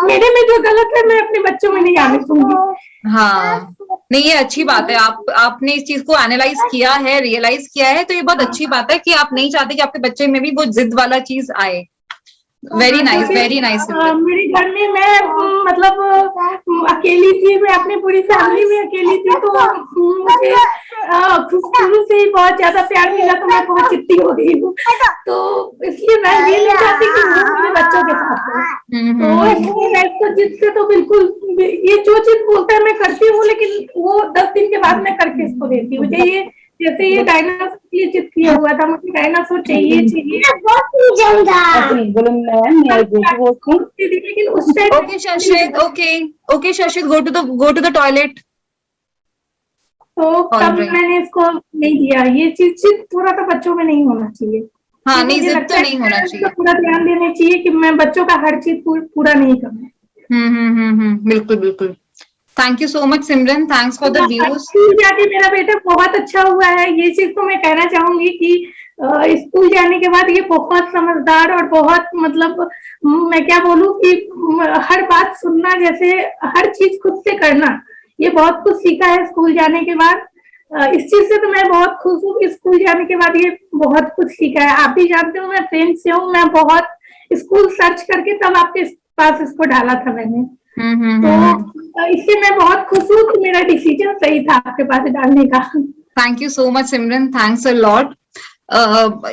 मेरे में जो गलत है मैं अपने बच्चों में नहीं आने दूंगी। हाँ, नहीं, ये अच्छी बात है। आपने इस चीज को एनालाइज किया है, रियलाइज किया है, तो ये बहुत अच्छी बात है कि आप नहीं चाहते कि आपके बच्चे में भी वो जिद वाला चीज आए। Very nice, very nice. मेरे घर में मैं मतलब अकेली थी, मैं अपनी पूरी फैमिली में अकेली थी, तो मुझे शुरू से ही बहुत ज्यादा प्यार मिला, तो मैं बहुत जिद्दी हो गई हूँ, तो इसलिए मैं ये नहीं चाहती कि वो मेरे बच्चों के साथ हो। तो इसको जिद से तो बिल्कुल, ये जो चीज बोलता है मैं करती हूँ, लेकिन वो 10 दिन के बाद मैं करके इसको देती हूँ। मुझे ये जैसे ये डायनासोर के लिए जिद किया हुआ था, मुझे डायनासोर चाहिए। लेकिन उस time okay Shashid, okay Shashid, go to the toilet. तो तब मैंने इसको नहीं दिया। ये चीज थोड़ा सा बच्चों में नहीं होना चाहिए। हाँ नहीं, मुझे जिद लगता तो है नहीं होना parents को चाहिए। पूरा ध्यान देना चाहिए कि मैं बच्चों का हर चीज पूरा नहीं करूँ। बिल्कुल बिल्कुल। Thank you so much Simran, thanks for the views. School जाके मेरा बेटा बहुत अच्छा हुआ है, ये चीज तो मैं कहना चाहूंगी कि स्कूल जाने के बाद ये बहुत समझदार और बहुत मतलब मैं क्या बोलूं कि हर बात सुनना, जैसे हर चीज खुद से करना, ये बहुत कुछ सीखा है स्कूल जाने के बाद। इस चीज से तो मैं बहुत खुश हूँ कि स्कूल जाने के बाद ये बहुत कुछ सीखा है। आप भी जानते हो मैं फ्रेंड से हूँ, मैं बहुत स्कूल सर्च करके तब आपके पास इसको डाला था मैंने। तो इससे मैं बहुत खुश हूँ कि मेरा डिसीजन सही था आपके पास डालने का। Thank you so much Simran, thanks a lot.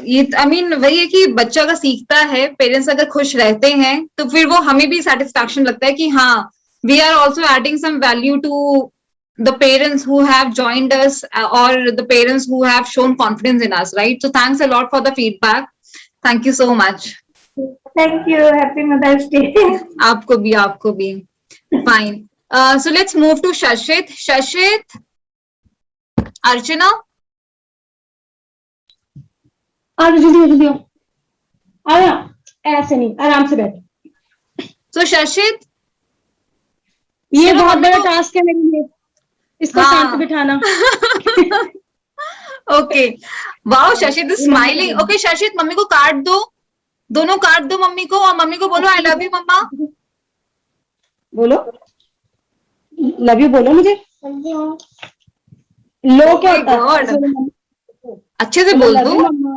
ये आई मीन वही है कि बच्चा अगर सीखता है, पेरेंट्स अगर खुश रहते हैं तो फिर वो हमें भी सेटिस्फैक्शन लगता है कि हाँ, we are also adding some value to the parents who have joined us or the parents who have shown confidence in us, right? So thanks a lot for the feedback. Thank you so much. Thank you, happy mother's day. आपको भी fine. So let's move to Shashit, Archana. जल्दी आया, ऐसे नहीं, आराम से बैठ। So Shashit, ये चलो, बहुत मम्मी बड़ा को- टास्क है मेरे लिए, इसको हाँ। शांत बिठाना। Okay. Wow, Shashit is smiling. Okay, Shashit, mummy को काट दो, दोनों काट दो मम्मी को, और मम्मी को बोलो आई लव यू मम्मा। बोलो लव यू, बोलो मुझे। लो क्या होता है? God. अच्छे से बोल लव यू दो। मम्मा।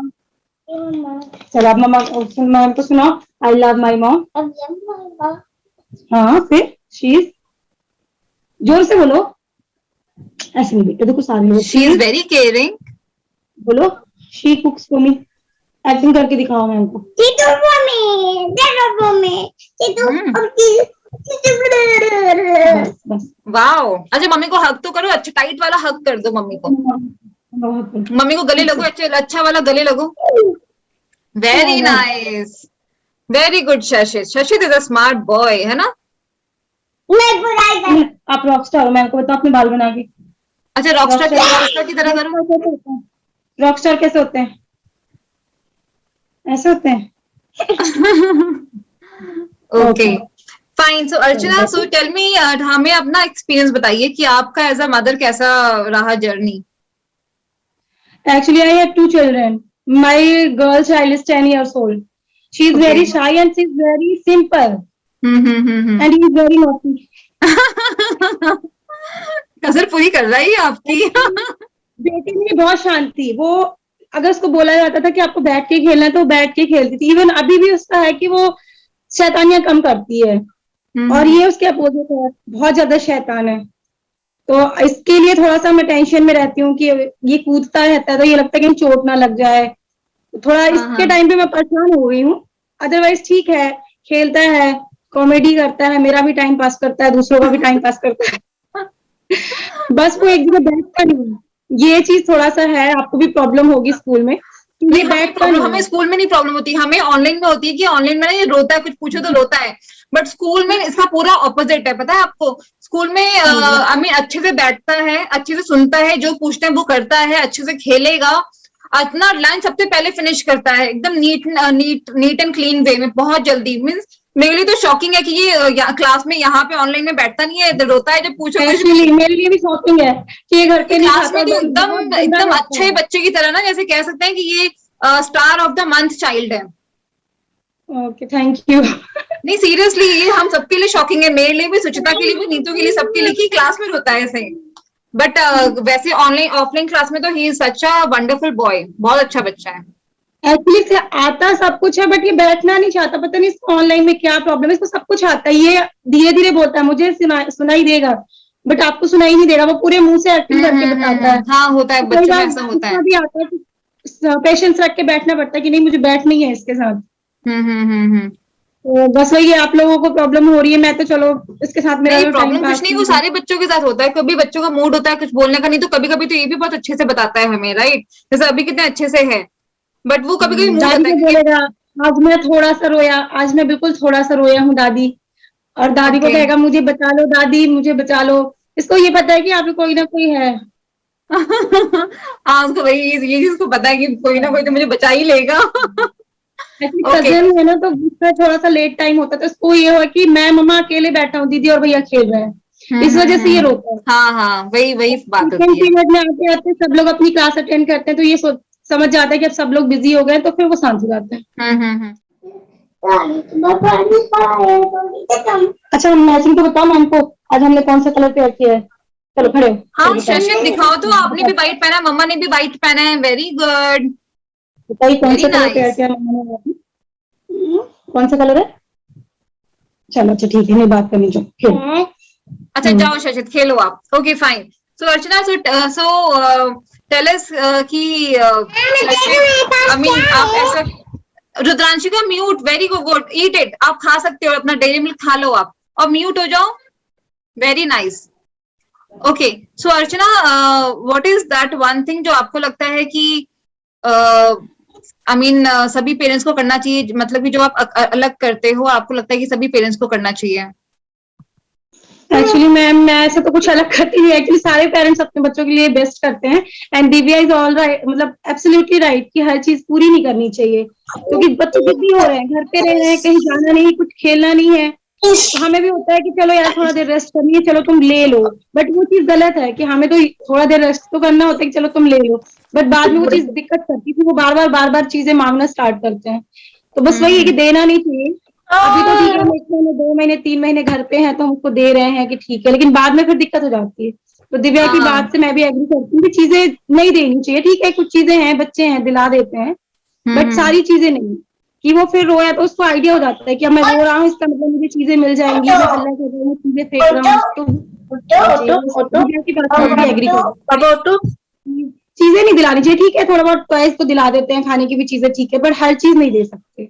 चलो अब मम्मा को सुनाओ, आई लव माई मॉम। हाँ फिर शीज, जोर से बोलो, ऐसे नहीं बेटा, देखो सारे लोग। She is very caring. बोलो she cooks for me, acting करके दिखाओ मैम को। बस बस वाओ, अच्छा मम्मी को हग तो करो, अच्छा टाइट वाला हग कर दो मम्मी को। मम्मी को गले लगो, अच्छा वाला गले लगो। Very nice, very good Shashit. Shashit is a smart boy, है ना? आप रॉकस्टार हो, मैम को बताओ अपने बाल बना के। अच्छा रॉकस्टार की तरह करो। रॉकस्टार कैसे होते हैं? ऐसे होते हैं। Okay fine. So Archana, so tell me, हमें अपना एक्सपीरियंस बताइए कि आपका एज अ मदर कैसा रहा journey? Actually, I have two children. My girl child is 10 years old. She is very shy and she is very simple. And he is very naughty. कसर पूरी कर रही है आपकी। बेटी मेरी बहुत शांत थी, वो अगर उसको बोला जाता था कि आपको बैठ के खेलना है तो वो बैठ के खेलती थी। इवन अभी भी उसका है कि वो शैतानियां कम करती है, और ये उसके अपोजिट है, बहुत ज्यादा शैतान है। तो इसके लिए थोड़ा सा मैं टेंशन में रहती हूँ कि ये कूदता रहता है तो ये लगता है कि चोट ना लग जाए। थोड़ा इसके टाइम पे मैं परेशान हो गई हूँ। अदरवाइज ठीक है, खेलता है, कॉमेडी करता है, मेरा भी टाइम पास करता है, दूसरों का भी टाइम पास करता है। बस वो एक जगह बैठता नहीं, ये चीज थोड़ा सा है। आपको भी प्रॉब्लम होगी स्कूल में? नहीं, हमें स्कूल में नहीं प्रॉब्लम होती, हमें ऑनलाइन में होती है कि ऑनलाइन में ये रोता है, कुछ पूछो तो रोता है। बट स्कूल में इसका पूरा ऑपोजिट है, पता है आपको? स्कूल में आई मीन अच्छे से बैठता है, अच्छे से सुनता है, जो पूछते हैं वो करता है, अच्छे से खेलेगा, अपना लंच सबसे पहले फिनिश करता है एकदम नीट एंड क्लीन वे में, बहुत जल्दी। मीन्स मेरे लिए तो शॉकिंग है कि ये क्लास में यहाँ पे ऑनलाइन में बैठता नहीं है, रोता है जब पूछो। मेरे लिए भी शॉकिंग है कि ये घर पे नहीं क्लास खाता, में तो एकदम अच्छे बच्चे की तरह ना, जैसे कह सकते हैं कि ये star of the month child है। Okay thank you. नहीं सीरियसली, ये हम सबके लिए शॉकिंग है, मेरे लिए भी, सुचिता के लिए भी, नीतू के लिए, सबके लिए, कि क्लास में होता है ऐसे। बट वैसे ऑनलाइन ऑफलाइन क्लास में तो he is such a wonderful boy, बहुत अच्छा बच्चा है। एक्चुअली आता सब कुछ है, बट ये बैठना नहीं चाहता, पता नहीं इसको ऑनलाइन में क्या प्रॉब्लम है। इसको सब कुछ आता है, ये धीरे धीरे बोलता है, मुझे सुनाई देगा, बट आपको सुनाई नहीं देगा, वो पूरे मुंह से एक्टिंग करके बताता है। हाँ होता है, बच्चों में ऐसा होता है। भी आता है, पेशेंस रख के बैठना पड़ता है कि नहीं मुझे बैठना ही है इसके साथ। तो बस वही आप लोगों को प्रॉब्लम हो रही है, मैं तो चलो इसके साथ मेरा नहीं प्रॉब्लम कुछ नहीं, वो सारे बच्चों के साथ होता है। कभी बच्चों का मूड होता है कुछ बोलने का, नहीं तो कभी कभी तो ये भी बहुत अच्छे से बताता है हमें, राइट? जैसे अभी कितने अच्छे से है, बट वो कभी कभी मूड होता है। बोलेगा आज मैं थोड़ा सा रोया, आज मैं बिल्कुल थोड़ा सा रोया हूँ दादी, और दादी को कहेगा मुझे बचा लो दादी, मुझे बचा लो। इसको ये पता है कि आप कोई ना कोई है। हाँ, उसको वही ये चीज को पता है कि कोई ना कोई तो मुझे बचा ही लेगा। कजन है ना, तो उसका थोड़ा सा लेट टाइम होता है, तो उसको ये हुआ कि मैं मम्मा अकेले बैठा हूँ, दीदी और भैया खेल रहे हैं, इस वजह से ये रोता है। हाँ हाँ, वही वही बात सेकंड होती है। पीरियड में आते आते सब लोग अपनी क्लास अटेंड करते हैं, तो ये समझ जाता है कि अब सब लोग बिजी हो गए, तो फिर वो शांत हो जाते हैं। हम्म। अच्छा मैचिंग तो बताओ मैम को, आज हमने कौन सा कलर पेयर किया है? चलो खड़े हो। हाँ शशित दिखाओ तो, आपने भी व्हाइट पहना, मम्मा ने भी व्हाइट पहना है, वेरी गुड। बताइए कौन सा Very कलर पेयर nice. किया मैंने? कौन सा कलर है? चलो अच्छा ठीक है, नहीं बात करनी जो खेल। अच्छा जाओ शशित खेलो आप। Okay fine. So Archana, so tell us कि आई मीन आप ऐसा, रुद्रांशी को mute, very good, eat it, आप खा सकते हो, अपना डेयरी मिल्क खा लो आप, और म्यूट हो जाओ, very nice. Okay, so Archana, what is that one thing जो आपको लगता है कि आई मीन सभी पेरेंट्स को करना चाहिए, मतलब कि जो आप अलग करते हो, आपको लगता है कि सभी पेरेंट्स को करना चाहिए? एक्चुअली मैम मैं ऐसे तो कुछ अलग करती नहीं, एक्चुअली सारे पेरेंट्स अपने बच्चों के लिए बेस्ट करते हैं, and Divya is all right, मतलब एब्सोल्युटली राइट कि हर चीज पूरी नहीं करनी चाहिए, क्योंकि बच्चे जिद्दी हो रहे हैं, घर पे रह रहे हैं, कहीं जाना नहीं, कुछ खेलना नहीं है, तो हमें भी होता है कि चलो यार थोड़ा देर रेस्ट करनी है, चलो तुम ले लो, बट वो चीज गलत है कि हमें तो थोड़ा देर रेस्ट तो करना होता है कि चलो तुम ले लो, बट बाद में वो चीज दिक्कत करती है, वो बार बार चीजें मांगना स्टार्ट करते हैं, तो बस वही है कि देना नहीं चाहिए। अभी तो ठीक है, हम 1 महीने 2 महीने 3 महीने घर पे हैं तो हम उसको दे रहे हैं कि ठीक है, लेकिन बाद में फिर दिक्कत हो जाती है, तो दिव्या की हाँ। बात से मैं भी एग्री करती हूँ कि चीजें नहीं देनी चाहिए, ठीक है कुछ चीजें हैं, बच्चे हैं दिला देते हैं, बट सारी चीजें नहीं, कि वो फिर रोया तो उसको आइडिया हो जाता है कि अब मैं रो रहा हूँ इसका मतलब मुझे चीजें मिल जाएंगी, मैं हल्ला कर रहा हूँ, चीजें फेंक रहा हूँ, तो दिव्या की बात से भी एग्री करती हूँ। चीजें नहीं दिलानी चाहिए, ठीक है थोड़ा बहुत टॉयज तो दिला देते हैं, खाने की भी चीजें ठीक है, बट हर चीज नहीं दे सकते।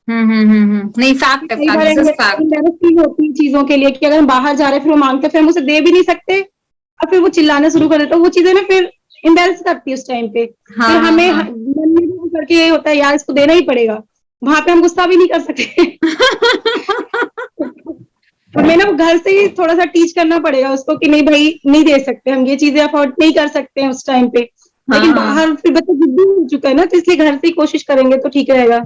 नहीं, फैक्ट है, कई बार दिस इज फैक्ट। एम्बैरेसिंग होती है चीजों के लिए कि अगर हम बाहर जा रहे हैं फिर वो मांगते हैं, फिर हम उसे दे भी नहीं सकते, और फिर वो चिल्लाना शुरू कर देते हैं, वो चीजें ना फिर एम्बैरेस करती है उस टाइम पे, हाँ, फिर हाँ, हमें हाँ। मन में भी करके ये होता है यार इसको देना ही पड़ेगा, वहां पे हम गुस्सा भी नहीं कर सकते। हमें ना घर से ही थोड़ा सा टीच करना पड़ेगा उसको कि नहीं भाई नहीं दे सकते, हम ये चीजें अफोर्ड नहीं कर सकते हैं उस टाइम पे, लेकिन हाँ। बाहर फिर बच्चा जिद्दी हो चुका है ना, तो इसलिए घर से ही कोशिश करेंगे तो ठीक रहेगा।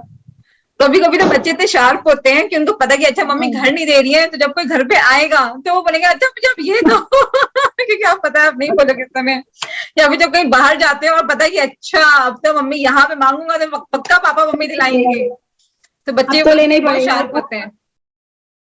कभी कभी तो बच्चे इतने शार्प होते हैं कि उनको पता कि अच्छा मम्मी घर नहीं दे रही है, तो जब कोई घर पे आएगा तो वो बोलेंगे अच्छा मुझे अब ये दो। क्योंकि आप पता है आप नहीं बोलोगे इस समय, या फिर जब कहीं बाहर जाते हैं और पता है कि अच्छा अब तो मम्मी यहाँ पे मांगूंगा तो पक्का पापा मम्मी दिलाएंगे, तो बच्चे अब तो लेना ही बहुत पड़ेगा। शार्प होते हैं।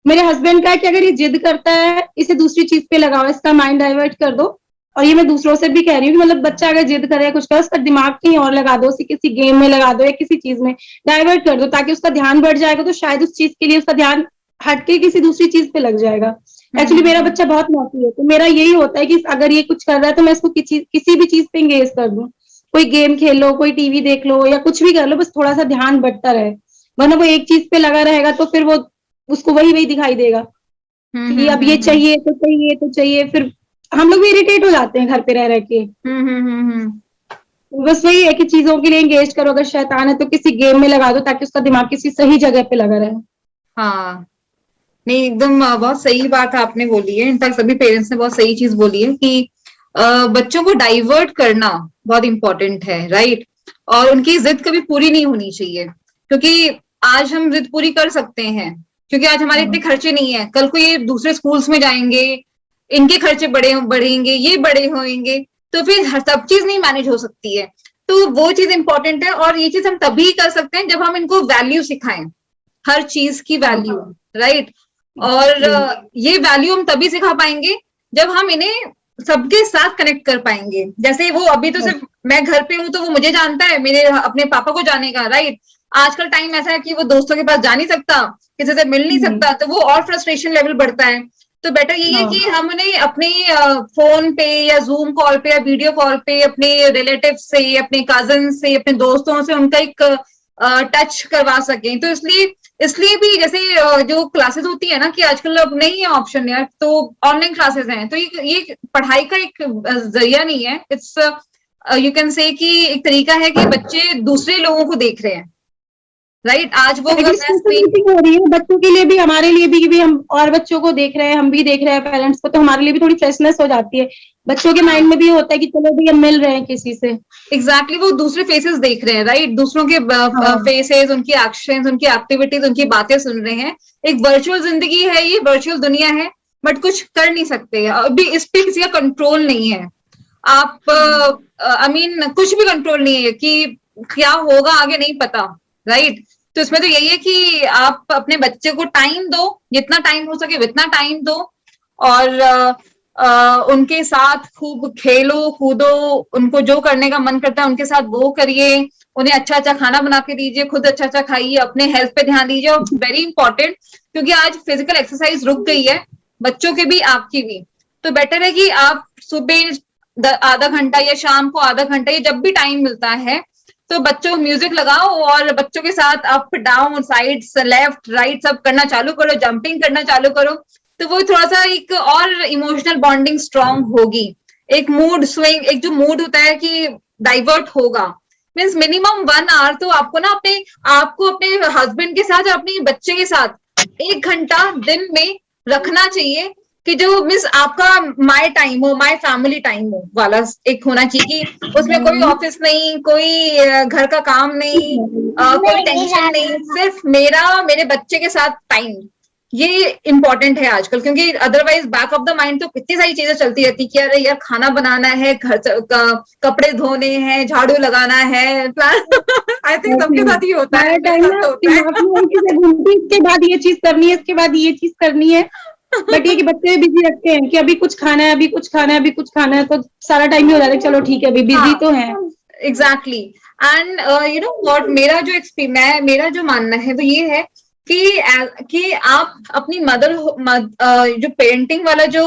मेरे हस्बैंड का है कि अगर ये जिद करता है इसे दूसरी चीज पे लगाओ, इसका माइंड डाइवर्ट कर दो, और ये मैं दूसरों से भी कह रही हूँ कि मतलब बच्चा अगर जिद करे कुछ करे, उसका दिमाग कहीं और लगा दो, उसे किसी गेम में लगा दो या किसी चीज में डाइवर्ट कर दो, ताकि उसका ध्यान बढ़ जाएगा, तो शायद उस चीज के लिए उसका ध्यान हटके किसी दूसरी चीज पे लग जाएगा। एक्चुअली मेरा बच्चा बहुत नौटी है, तो मेरा यही होता है कि अगर ये कुछ कर रहा है तो मैं इसको किसी भी चीज पे इंगेज कर दूं, कोई गेम खेल लो, कोई टीवी देख लो, या कुछ भी कर लो, बस थोड़ा सा ध्यान बढ़ता रहे, वरना वो एक चीज पे लगा रहेगा तो फिर वो उसको वही वही दिखाई देगा कि अब ये चाहिए तो चाहिए तो चाहिए, फिर हम लोग भी इरिटेट हो जाते हैं घर पे रह के। तो बस वही है कि चीजों के लिए एंगेज करो, अगर शैतान है तो किसी गेम में लगा दो ताकि उसका दिमाग किसी सही जगह पे लगा रहे। हाँ, नहीं एकदम बहुत सही बात आपने बोली है, इनफैक्ट सभी पेरेंट्स ने बहुत सही चीज बोली है कि बच्चों को डाइवर्ट करना बहुत इंपॉर्टेंट है, राइट, और उनकी जिद कभी पूरी नहीं होनी चाहिए, क्योंकि आज हम जिद पूरी कर सकते हैं क्योंकि आज हमारे इतने खर्चे नहीं है, कल को ये दूसरे स्कूल्स में जाएंगे, इनके खर्चे बढ़ेंगे, ये बड़े होंगे, तो फिर सब चीज नहीं मैनेज हो सकती है, तो वो चीज इंपॉर्टेंट है, और ये चीज हम तभी कर सकते हैं जब हम इनको वैल्यू सिखाएं, हर चीज की वैल्यू, राइट, और ये वैल्यू हम तभी सिखा पाएंगे जब हम इन्हें सबके साथ कनेक्ट कर पाएंगे, जैसे वो अभी तो सिर्फ मैं घर पे हूं तो वो मुझे जानता है, मेरे अपने पापा को जानेगा, राइट, आजकल टाइम ऐसा है कि वो दोस्तों के पास जा नहीं सकता, किसी से मिल नहीं सकता, तो वो और फ्रस्ट्रेशन लेवल बढ़ता है, तो बेटर यही है कि हम उन्हें अपने फोन पे या जूम कॉल पे या वीडियो कॉल पे अपने रिलेटिव से, अपने कजन से, अपने दोस्तों से उनका एक टच करवा सकें, तो इसलिए भी जैसे जो क्लासेस होती है ना कि आजकल अब नहीं है ऑप्शन यार, तो ऑनलाइन क्लासेस हैं, तो ये पढ़ाई का एक जरिया नहीं है, इट्स यू कैन से कि एक तरीका है कि बच्चे दूसरे लोगों को देख रहे हैं, राइट। आज वो अगर मैं स्क्रीन Responsibility हो रही है बच्चों के लिए भी, हमारे लिए भी हम और बच्चों को देख रहे हैं, हम भी देख रहे हैं पेरेंट्स को, तो हमारे लिए भी थोड़ी फ्रेशनेस हो जाती है। बच्चों के माइंड में भी होता है कि चलो भी हम मिल रहे हैं किसी से। एग्जैक्टली वो दूसरे फेसेस देख रहे हैं, राइट, दूसरों के फेसेस, उनकी एक्शंस, उनकी एक्टिविटीज, उनकी बातें सुन रहे हैं। एक वर्चुअल जिंदगी है, ये वर्चुअल दुनिया है, बट कुछ कर नहीं सकते अभी, इस पे किसी का कंट्रोल नहीं है। आप आई मीन कुछ भी कंट्रोल नहीं है कि क्या होगा आगे, नहीं पता, राइट। तो इसमें तो यही है कि आप अपने बच्चे को टाइम दो, जितना टाइम हो सके उतना टाइम दो, और उनके साथ खूब खेलो कूदो, उनको जो करने का मन करता है उनके साथ वो करिए, उन्हें अच्छा अच्छा खाना बना के दीजिए, खुद अच्छा अच्छा खाइए, अपने हेल्थ पे ध्यान दीजिए। और वेरी इंपॉर्टेंट, क्योंकि आज फिजिकल एक्सरसाइज रुक गई है, बच्चों की भी आपकी भी, तो बेटर है कि आप सुबह आधा घंटा या शाम को आधा घंटा या जब भी टाइम मिलता है तो बच्चों को म्यूजिक लगाओ और बच्चों के साथ up down sides left right सब करना चालू करो, जंपिंग करना चालू करो, तो वो थोड़ा सा एक और इमोशनल बॉन्डिंग स्ट्रांग होगी। एक मूड स्विंग, एक जो मूड होता है कि डाइवर्ट होगा, मीन्स मिनिमम 1 आवर तो आपको ना आपको अपने हस्बैंड के साथ और अपने बच्चे के साथ 1 घंटा दिन में रखना चाहिए, कि जो मीन्स आपका माय टाइम हो, माय फैमिली टाइम हो वाला एक होना चाहिए, कि उसमें कोई ऑफिस नहीं, कोई घर का काम नहीं, कोई टेंशन नहीं, सिर्फ मेरे बच्चे के साथ टाइम। ये इंपॉर्टेंट है आजकल, क्योंकि otherwise back of the mind तो कितनी सारी चीजें चलती रहती कि अरे यार खाना बनाना है, घर कपड़े धोने हैं, झाड़ू लगाना है, आई थिंक सबके साथ ही होता है, मेरे साथ तो होता है। इसके बाद ये चीज करनी है, इसके बाद ये चीज करनी है, बट ये कि बच्चे बिजी रखते हैं कि अभी कुछ खाना है, अभी कुछ खाना है, अभी कुछ खाना है, तो सारा टाइम ही हो जाता है चलो ठीक है अभी बिजी तो है। Exactly. And you know what, मेरा जो मानना है वो ये है कि आप अपनी जो पेरेंटिंग वाला जो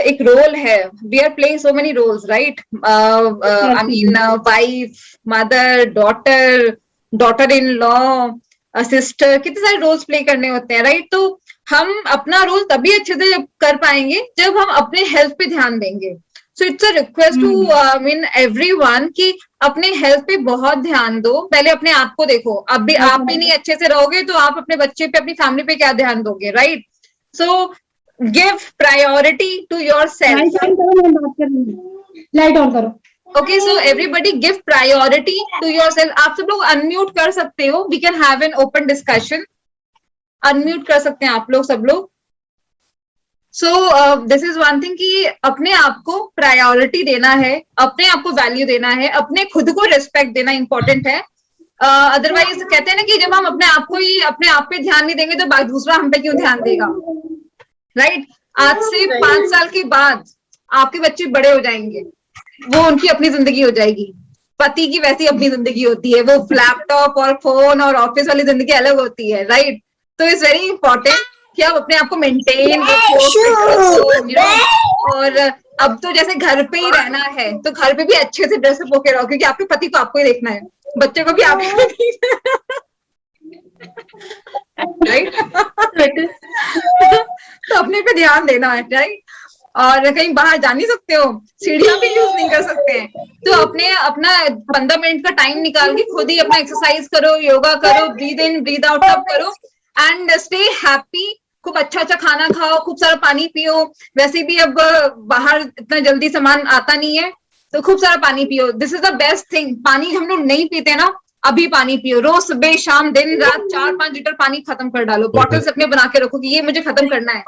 एक रोल है, we are playing so many roles, right, I mean wife, mother, daughter in law, sister, कितने सारे रोल्स प्ले करने होते हैं, राइट। तो हम अपना रोल तभी अच्छे से कर पाएंगे जब हम अपने हेल्थ पे ध्यान देंगे। So it's a request to mean everyone कि अपने हेल्थ पे बहुत ध्यान दो, पहले अपने आप को देखो, अब भी आप भी नहीं अच्छे से रहोगे तो आप अपने बच्चे पे, अपनी फैमिली पे क्या ध्यान दोगे, right. So give priority to yourself. Light on करो। Okay, so everybody give priority to yourself. आप सब लोग अनम्यूट कर सकते हो, we can have an open discussion. Unmute कर सकते हैं आप लोग सब लोग। सो दिस इज वन थिंग कि अपने आप को प्रायोरिटी देना है, अपने आप को वैल्यू देना है, अपने खुद को रिस्पेक्ट देना इंपॉर्टेंट है। अदरवाइज कहते हैं ना कि जब हम अपने आप पे ध्यान नहीं देंगे तो दूसरा हम पे क्यों ध्यान देगा, राइट। आज से 5 साल के बाद आपके बच्चे बड़े हो जाएंगे, वो उनकी अपनी जिंदगी हो जाएगी, पति की वैसी अपनी जिंदगी होती है, वो लैपटॉप और फोन और ऑफिस वाली जिंदगी अलग होती है, राइट। तो इट्स वेरी इंपॉर्टेंट कि आप अपने आप को मेंटेन रखो, और अब तो जैसे घर पे ही रहना है तो घर पे भी अच्छे से ड्रेसअप होके रहो, क्योंकि आपके पति को आपको ही देखना है, बच्चे को भी आपको राइट। तो अपने पे ध्यान देना है, राइट। और कहीं बाहर जा नहीं सकते हो, सीढ़ियां भी यूज नहीं कर सकते हैं, तो अपना 15 मिनट का टाइम निकाल के खुद ही अपना एक्सरसाइज करो, योगा करो, ब्रीद इन ब्रीद आउट सब करो, एंड स्टे हैप्पी। खूब अच्छा अच्छा खाना खाओ, खूब सारा पानी पियो, वैसे भी अब बाहर इतना जल्दी सामान आता नहीं है, तो खूब सारा पानी पियो। This is the best thing. पानी हम लोग नहीं पीते ना, अभी पानी पियो, रोज सुबह शाम दिन रात 4-5 लीटर पानी खत्म कर डालो, बॉटल्स अपने बना के रखो कि ये मुझे खत्म करना है।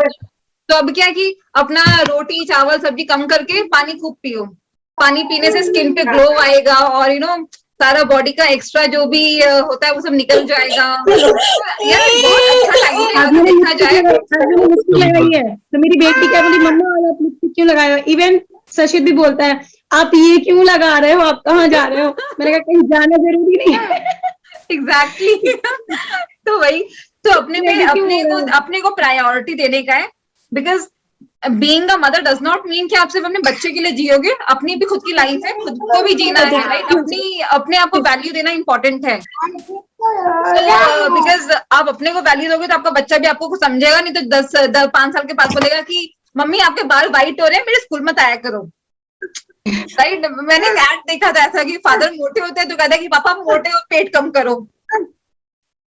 तो अब क्या कि अपना रोटी चावल सब्जी कम करके पानी खूब पियो, पानी पीने से स्किन पे ग्लो आएगा, और यू नो सारा बॉडी का एक्स्ट्रा जो भी होता है वो सब निकल जाएगा। यार बहुत अच्छा लगेगा देखा जाए। लगाई है तो मेरी बेटी क्या बोली, मम्मा आप लिपस्टिक क्यों लगाए हो? इवन सशित भी बोलता है आप ये क्यों लगा रहे हो, आप कहाँ जा रहे हो? मैंने कहा कहीं जाना जरूरी नहीं है। एग्जैक्टली। तो वही तो अपने को प्रायोरिटी देने का है, because being a mother does not mean कि आप सिर्फ अपने बच्चे के लिए जियोगे, अपनी भी खुद की लाइफ है, खुद को भी जीना है, राइट। अपने आप को वैल्यू देना इंपॉर्टेंट है, बिकॉज आप अपने को वैल्यू दोगे तो आपका बच्चा भी आपको कुछ समझेगा, नहीं तो 5 साल के बाद बोलेगा कि मम्मी आपके बाल वाइट हो रहे हैं, मेरे स्कूल मत आया करो, राइट। मैंने ऐड देखा था ऐसा कि फादर मोटे होते हैं तो कहता है कि पापा मोटे हो, पेट कम करो,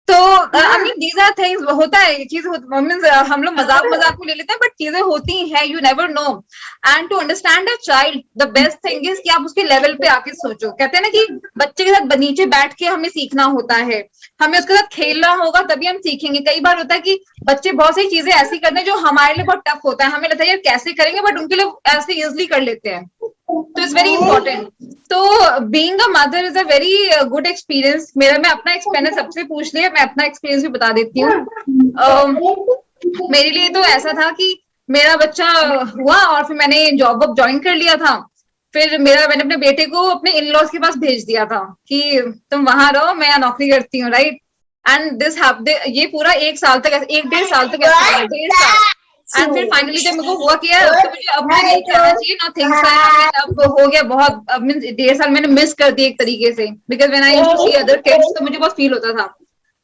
तो I mean these are things, होता है ये चीज, हम लोग मजाक मजाक में ले लेते हैं, बट चीजें होती हैं, you never know. And to understand a child, the best thing is कि आप उसके लेवल पे आके सोचो। कहते हैं ना कि बच्चे के साथ नीचे बैठ के हमें सीखना होता है, हमें उसके साथ खेलना होगा, तभी हम सीखेंगे। कई बार होता है कि बच्चे बहुत सारी चीजें ऐसी करते हैं जो हमारे लिए बहुत टफ होता है, हमें लगता है यार कैसे करेंगे, बट उनके लिए ऐसे इजिली कर लेते हैं। तो इट्स वेरी इंपॉर्टेंट। तो being a mother is a very good experience. मैं अपना एक्सपीरियंस सबसे पूछ लिया, मैं अपना एक्सपीरियंस भी बता देती हूँ। मेरे लिए तो ऐसा था कि मेरा बच्चा हुआ और फिर मैंने जॉब वॉब ज्वाइन कर लिया था। फिर मैंने अपने बेटे को अपने इन लॉज के पास भेज दिया था कि तुम वहां रहो, मैं यहाँ नौकरी करती हूँ, राइट। एंड ये पूरा 1 साल तक, 1-1.5 साल तक ऐसा, 1.5 साल। एंड फिर फाइनली जब मेरे को हुआ कि यार तो मुझे अब नहीं कहना चाहिए ना थिंग्स, अब हो गया बहुत, अब मीन 1.5 साल मैंने मिस कर दिया एक तरीके से, because when I used to see other kids तो मुझे बहुत फील होता था।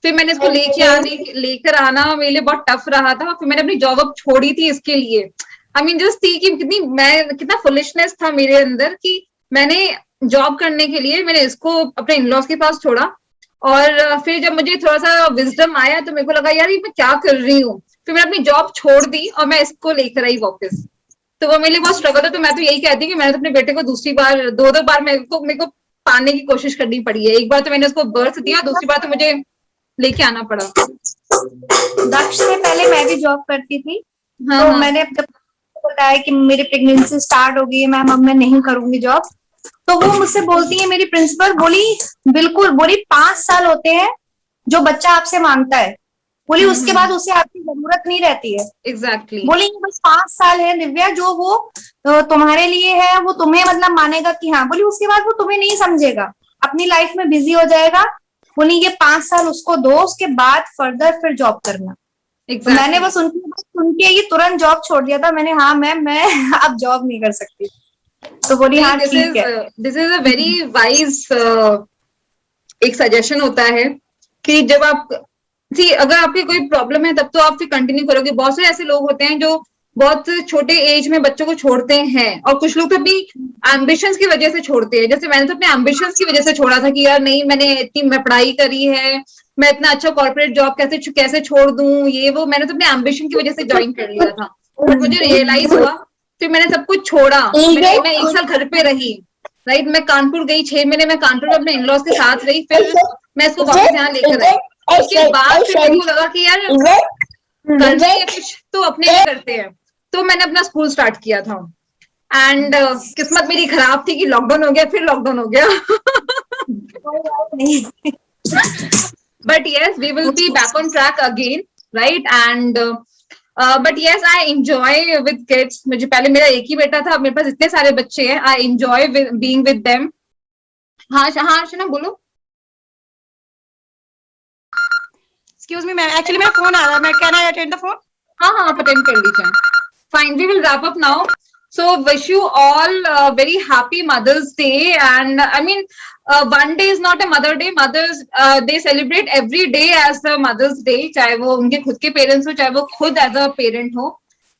फिर मैंने इसको लेकर आना मेरे लिए बहुत टफ रहा था। फिर मैंने अपनी जॉब अब छोड़ी थी इसके लिए। आई मीन जस्ट थी कि कितना फुलिशनेस था मेरे अंदर कि मैंने जॉब करने के लिए मैंने इसको अपने इन-लॉज के पास छोड़ा। और फिर जब मुझे थोड़ा सा विजडम आया तो मेरे को लगा यार ये मैं क्या कर रही हूँ। फिर मैंने अपनी जॉब छोड़ दी और मैं इसको लेकर आई वापस। तो वो मेरे लिए बहुत स्ट्रगल था। तो मैं तो यही कहती हूँ कि मैंने तो अपने बेटे को दूसरी बार 2-2 बार मेरे को पाने की कोशिश करनी पड़ी है। एक बार तो मैंने उसको बर्थ दिया, दूसरी बार तो मुझे लेके आना पड़ा। दक्ष से पहले मैं भी जॉब करती थी। हाँ, तो हाँ। मैंने जब बताया कि मेरी प्रेगनेंसी स्टार्ट हो गई है, मैम अब मैं नहीं करूंगी जॉब, तो वो मुझसे बोलती है, मेरी प्रिंसिपल बोली, बिल्कुल बोली 5 साल होते हैं जो बच्चा आपसे मांगता है, बोली उसके बाद उसे आपकी जरूरत नहीं रहती है। एग्जैक्टली। बोली बस 5 साल है दिव्या, जो वो तुम्हारे लिए है, वो तुम्हें मतलब मानेगा कि हाँ, बोली उसके बाद वो तुम्हें नहीं समझेगा, अपनी लाइफ में बिजी हो जाएगा। बोली ये 5 साल उसको दो, उसके बाद फर्दर फिर जॉब करना। Exactly. मैंने बस सुन के ये तुरंत जॉब छोड़ दिया था मैंने। हाँ मैम मैं अब जॉब नहीं कर सकती। तो बोली हाँ ठीक है। This is a very wise एक सजेशन होता है कि जब आप अगर आपकी कोई प्रॉब्लम है तब तो आप फिर कंटिन्यू करोगे। बहुत से ऐसे लोग होते हैं जो बहुत छोटे एज में बच्चों को छोड़ते हैं, और कुछ लोग तो अपनी एम्बिशंस की वजह से छोड़ते हैं। जैसे मैंने तो अपने एम्बिशंस की वजह से छोड़ा था कि यार नहीं, मैं पढ़ाई करी है, मैं इतना अच्छा कॉर्पोरेट जॉब कैसे छोड़ दूं, ये वो। मैंने तो अपने एम्बिशन की वजह से ज्वाइन कर लिया था, बट मुझे रियलाइज हुआ, फिर मैंने सब कुछ छोड़ा। मैं 1 साल घर पे रही, राइट। मैं कानपुर गई, 6 महीने मैं कानपुर में अपने इन-लॉज के साथ रही, फिर मैं इसको वापस यहाँ लेकर आई। उसके बाद फिर मेरे को लगा कि यार करना है कुछ तो अपने लिए करते हैं। तो मैंने अपना स्कूल स्टार्ट किया था। एंड किस्मत मेरी खराब थी कि लॉकडाउन हो गया, फिर लॉकडाउन हो गया। But yes, we will be back on track again, right? And but yes, I enjoy with kids. मुझे पहले मेरा एक ही बेटा था, अब मेरे पास इतने सारे बच्चे हैं। I enjoy being with them. हाँ अर्चना बोलो। Excuse me, ma'am. Actually, मेरा phone आ रहा है. Can I attend the phone? हाँ आप अटेंड कर लीजिए। Fine, we will wrap up now. So wish you all a very happy Mother's Day. And I mean, one day is not a Mother Day. Mothers they celebrate every day as the Mother's Day. चाहे वो उनके खुद के parents हो, चाहे वो खुद as a parent हो,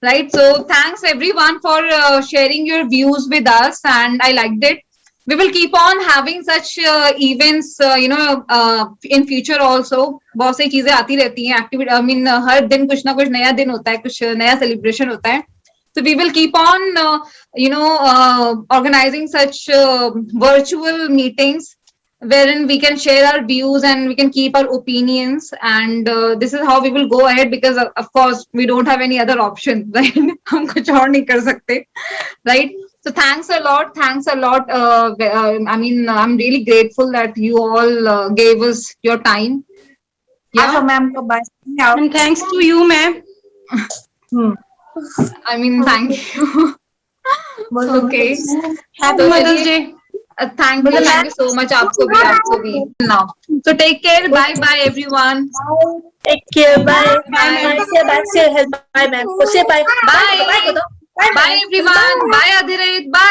right? So thanks everyone for sharing your views with us, and I liked it. We will keep on having such events, in future also. बहुत सारी चीजें आती रहती हैं, एक्टिविटी। I mean, हर दिन कुछ ना कुछ नया दिन होता है, कुछ नया सेलिब्रेशन होता है। So we will keep on, organizing such virtual meetings wherein we can share our views and we can keep our opinions. And this is how we will go ahead, because of course we don't have any other option, right? हम कुछ और नहीं कर सकते, right? So thanks a lot. I mean, I'm really grateful that you all gave us your time. Yeah, ma'am. Bye. And thanks to you, ma'am. I mean, thank you. Okay. Happy Mother's Day. Thank you so much. आपको भी now. So take care. Bye everyone. Take care. Bye. Say bye. Say bye, ma'am. Say bye. Bye everyone. Bye Adhiret. Bye.